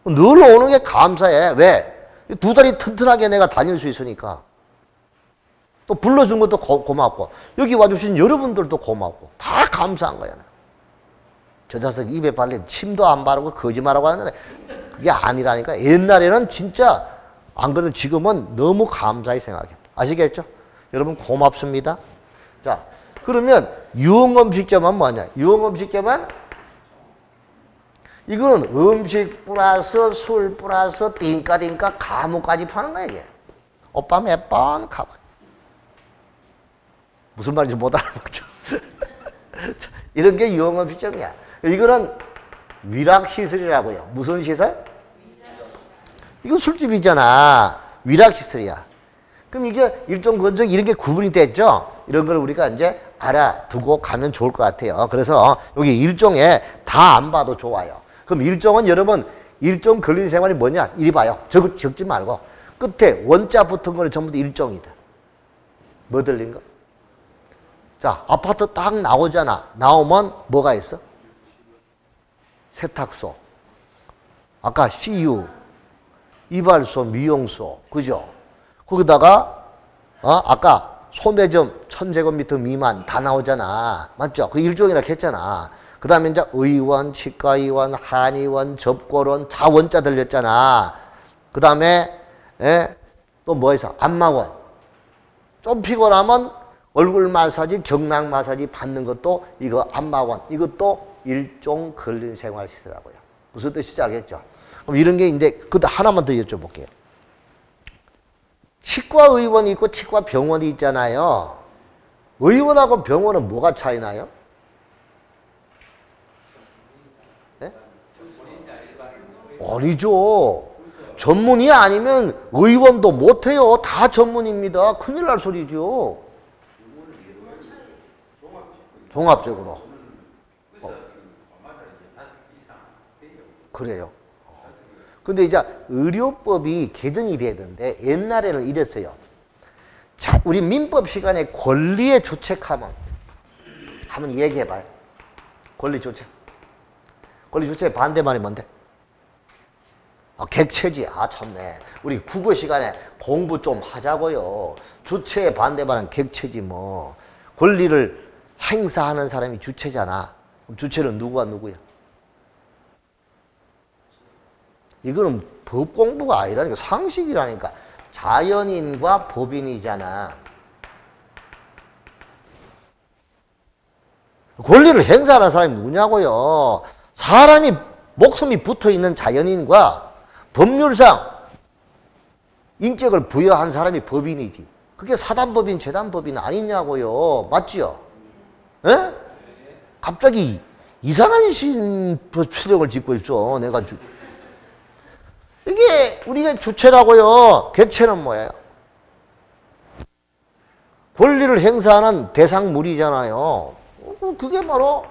S1: 늘 오는 게 감사해. 왜? 두 다리 튼튼하게 내가 다닐 수 있으니까. 또 불러준 것도 고맙고 여기 와주신 여러분들도 고맙고 다 감사한 거야. 저 자식 입에 발린 침도 안 바르고 거짓말하고 하는데 그게 아니라니까. 옛날에는 진짜 안 그래도 지금은 너무 감사히 생각해요. 아시겠죠? 여러분 고맙습니다. 자, 그러면 유흥음식점은 뭐냐? 유흥음식점은 이거는 음식 플러스 술 플러스 띵까띵까 가무까지 파는 거야 이게. 오빠 몇 번 가봐. 무슨 말인지 못 알아먹죠. 이런 게 유흥음식점이야. 이거는 위락시설이라고요. 무슨 시설? 이건 술집이잖아. 위락시설이야. 그럼 이게 일종 건적 이런 게 구분이 됐죠? 이런 걸 우리가 이제 알아두고 가면 좋을 것 같아요. 그래서 여기 일종에 다 안 봐도 좋아요. 그럼 일종은 여러분, 일종 걸린 생활이 뭐냐? 이리 봐요. 적지 말고. 끝에 원자 붙은 거는 전부 다 일종이다. 뭐 들린 거? 자, 아파트 딱 나오잖아. 나오면 뭐가 있어? 세탁소. 아까 CU. 이발소, 미용소. 그죠? 거기다가, 아까 소매점 1000제곱미터 미만 다 나오잖아. 맞죠? 그 일종이라고 했잖아. 그 다음에 이제 의원, 치과의원, 한의원, 접골원 다 원자 들렸잖아. 그 다음에, 또 뭐 있어? 안마원. 좀 피곤하면 얼굴 마사지, 경락 마사지 받는 것도 이거 안마원. 이것도 일종 근린 생활시설이라고요. 무슨 뜻인지 알겠죠? 그럼 이런 게 이제, 그 하나만 더 여쭤볼게요. 치과 의원이 있고 치과 병원이 있잖아요. 의원하고 병원은 뭐가 차이 나요? 네? 아니죠. 전문이 아니면 의원도 못해요. 다 전문입니다. 큰일 날 소리죠. 종합적으로. 그래요. 근데 이제 의료법이 개정이 돼야 되는데 옛날에는 이랬어요. 자, 우리 민법 시간에 권리의 주체하면 한번 얘기해봐요. 권리 주체. 권리 주체의 반대말이 뭔데? 객체지. 참네. 우리 국어 시간에 공부 좀 하자고요. 주체의 반대말은 객체지 뭐. 권리를 행사하는 사람이 주체잖아. 그럼 주체는 누구와 누구야? 이거는 법 공부가 아니라니까. 상식이라니까. 자연인과 법인이잖아. 권리를 행사하는 사람이 누구냐고요. 사람이 목숨이 붙어있는 자연인과 법률상 인격을 부여한 사람이 법인이지. 그게 사단법인, 재단법인 아니냐고요. 맞지요? 에? 갑자기 이상한 수령을 짓고 있어. 내가 이게 우리가 주체라고요. 객체는 뭐예요? 권리를 행사하는 대상물이잖아요. 그게 바로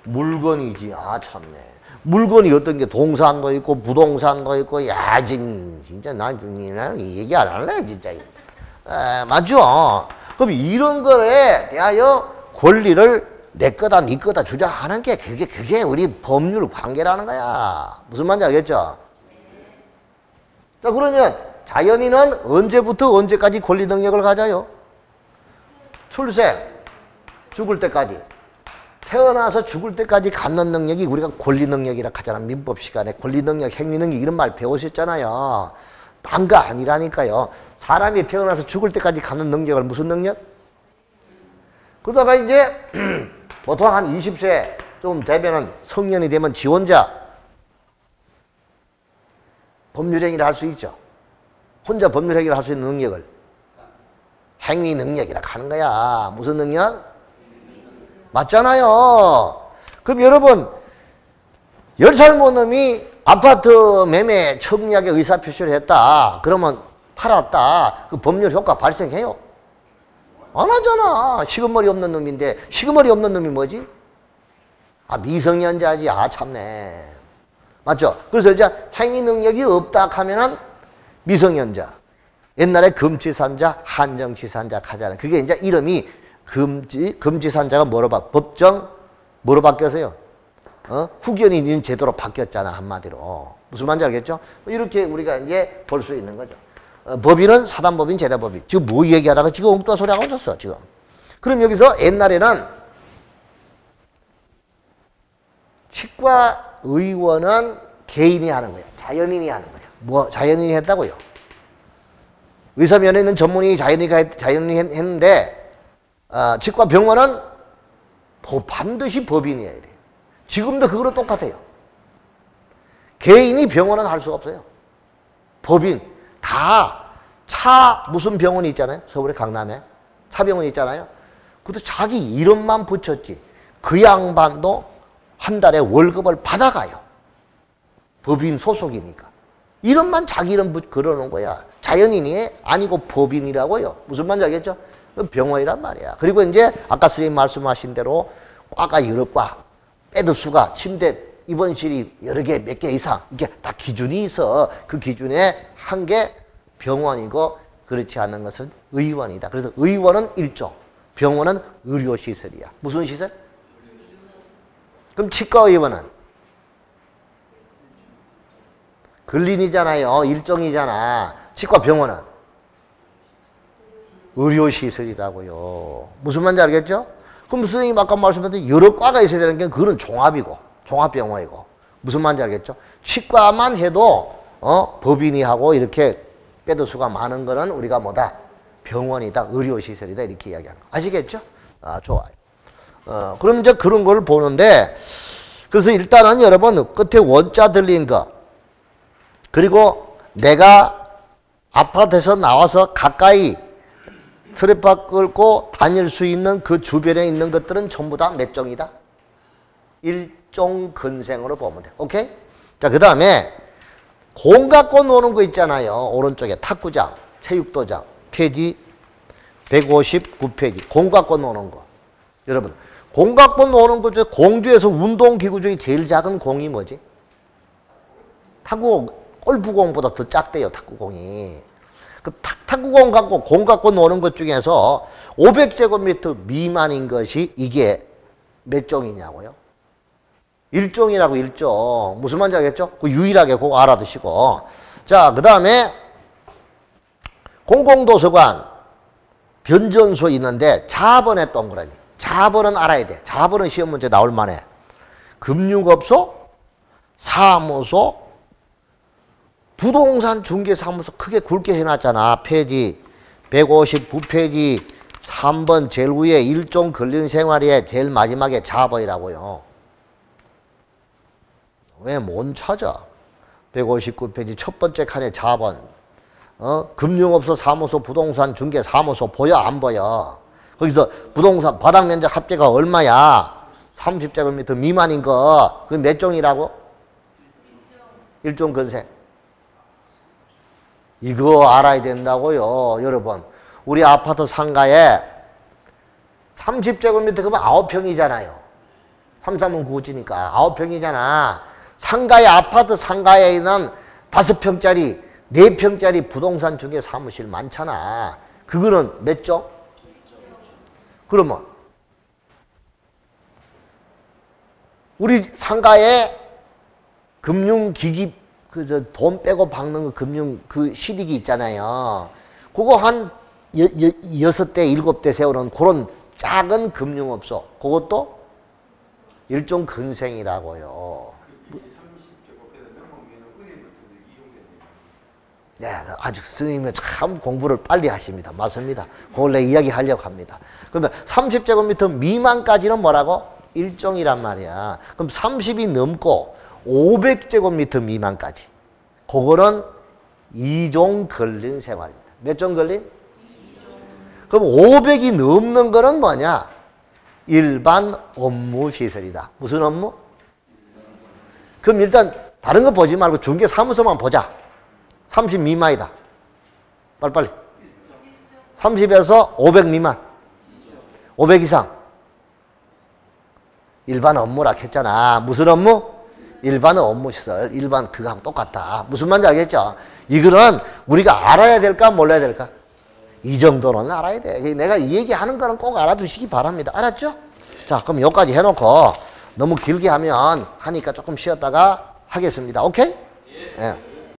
S1: 물건이지. 참네. 물건이 어떤 게 동산도 있고 부동산도 있고 진짜 난 얘기 안 할래 진짜. 맞죠? 그럼 이런 거에 대하여 권리를 내 거다 네 거다 주장하는 게 그게 우리 법률 관계라는 거야. 무슨 말인지 알겠죠? 자, 그러면 자연인은 언제부터 언제까지 권리 능력을 가져요? 출생, 죽을 때까지. 태어나서 죽을 때까지 갖는 능력이 우리가 권리 능력이라 하잖아. 민법 시간에 권리 능력, 행위 능력 이런 말 배우셨잖아요. 딴 거 아니라니까요. 사람이 태어나서 죽을 때까지 갖는 능력을 무슨 능력? 그러다가 이제 보통 한 20세 좀 되면은 성년이 되면 지 혼자 법률행위를 할 수 있죠. 혼자 법률행위를 할 수 있는 능력을 행위 능력이라 하는 거야. 무슨 능력? 맞잖아요. 그럼 여러분 10살 먹은 놈이 아파트 매매 청약에 의사표시를 했다. 그러면 팔았다. 그 법률 효과 발생해요? 안 하잖아. 시금머리 없는 놈인데. 시금머리 없는 놈이 뭐지? 아, 미성년자지. 아, 참네. 맞죠? 그래서 이제 행위 능력이 없다 하면은 미성년자. 옛날에 금지산자, 한정지산자 하잖아요. 그게 이제 이름이 금지산자가 법정 뭐로 바뀌었어요? 후견이 있는 제도로 바뀌었잖아, 한마디로. 무슨 말인지 알겠죠? 이렇게 우리가 이제 볼 수 있는 거죠. 법인은 사단법인, 재단법인. 지금 뭐 얘기하다가 지금 엉뚱한 소리 하고 있었어, 지금. 그럼 여기서 옛날에는 치과의원은 개인이 하는 거야. 자연인이 하는 거야. 뭐, 자연인이 했다고요? 의사면허 있는 전문의 자연인이 했는데, 치과병원은 반드시 법인이어야 돼요. 지금도 그거랑 똑같아요. 개인이 병원은 할 수가 없어요. 법인. 다 무슨 병원이 있잖아요. 서울에 강남에. 차병원이 있잖아요. 그것도 자기 이름만 붙였지. 그 양반도 한 달에 월급을 받아가요. 법인 소속이니까. 이름만 자기 이름 걸어놓은 거야. 자연인이 아니고 법인이라고요. 무슨 말인지 알겠죠? 병원이란 말이야. 그리고 이제 아까 선생님 말씀하신 대로 과가 여러 과, 베드 수가, 침대, 입원실이 여러 개, 몇 개 이상 이게 다 기준이 있어. 그 기준에 한 게 병원이고 그렇지 않은 것은 의원이다. 그래서 의원은 일종, 병원은 의료시설이야. 무슨 시설? 그럼 치과의원은? 근린이잖아요. 일종이잖아. 치과병원은? 의료시설이라고요. 무슨 말인지 알겠죠? 그럼 선생님 아까 말씀하신 여러 과가 있어야 되는 게 그거는 종합이고 종합병원이고 무슨 말인지 알겠죠? 치과만 해도 법인이 하고 이렇게 빼도 수가 많은 거는 우리가 뭐다? 병원이다, 의료시설이다 이렇게 이야기하는 거. 아시겠죠? 아, 좋아요. 그럼 이제 그런 걸 보는데 그래서 일단은 여러분 끝에 원자 들린 거 그리고 내가 아파트에서 나와서 가까이 트레파 끌고 다닐 수 있는 그 주변에 있는 것들은 전부 다 몇 종이다? 일종 근생으로 보면 돼. 오케이? 자, 그 다음에 공 갖고 노는 거 있잖아요. 오른쪽에 탁구장, 체육도장, 페이지 159페이지. 공 갖고 노는 거. 여러분, 공 갖고 노는 거 중에 공중에서 운동기구 중에 제일 작은 공이 뭐지? 탁구공, 골프공보다 더 작대요, 탁구공이. 그 탁구공 갖고 공 갖고 노는 것 중에서 500제곱미터 미만인 것이 이게 몇 종이냐고요? 일종이라고 일종. 무슨 말인지 알겠죠? 그 유일하게 그거 알아두시고. 자, 그 다음에 공공도서관 변전소 있는데 자본의 동그라미. 자본은 알아야 돼. 자본은 시험 문제 나올 만해. 금융업소, 사무소, 부동산 중개사무소 크게 굵게 해놨잖아. 페이지 159페이지 3번 제일 위에 일종 근린생활의 제일 마지막에 자본이라고요. 왜 못 찾아? 159페이지 첫 번째 칸에 자본. 금융업소, 사무소, 부동산 중개사무소 보여 안 보여? 거기서 부동산 바닥 면적 합계가 얼마야? 30제곱미터 미만인 거. 그게 몇 종이라고? 일종 근생. 이거 알아야 된다고요, 여러분. 우리 아파트 상가에 30제곱미터 그러면 9평이잖아요. 3, 3은 9지니까 9평이잖아. 상가에, 아파트 상가에 있는 5평짜리, 4평짜리 부동산 중에 사무실 많잖아. 그거는 몇 종? 그러면 우리 상가에 금융기기 돈 빼고 박는 거 금융 그 실익이 있잖아요. 그거 한 6대, 7대 세우는 그런 작은 금융업소. 그것도 일종 근생이라고요. 네, 아주 스님은 참 공부를 빨리 하십니다. 맞습니다. 그걸 내 이야기하려고 합니다. 그러면 30제곱미터 미만까지는 뭐라고? 일종이란 말이야. 그럼 30이 넘고 500제곱미터 미만까지. 그거는 2종 근린 생활입니다. 몇 종 근린? 그럼 500이 넘는 거는 뭐냐? 일반 업무 시설이다. 무슨 업무? 그럼 일단 다른 거 보지 말고 중개사무소만 보자. 30 미만이다. 빨리빨리. 30에서 500 미만. 500 이상. 일반 업무라 했잖아. 무슨 업무? 일반 업무시설. 일반 그거하고 똑같다. 무슨 말인지 알겠죠? 이거는 우리가 알아야 될까 몰라야 될까? 이 정도는 알아야 돼. 내가 이 얘기하는 거는 꼭 알아두시기 바랍니다. 알았죠? 자, 그럼 여기까지 해놓고 너무 길게 하니까 조금 쉬었다가 하겠습니다. 오케이? 예.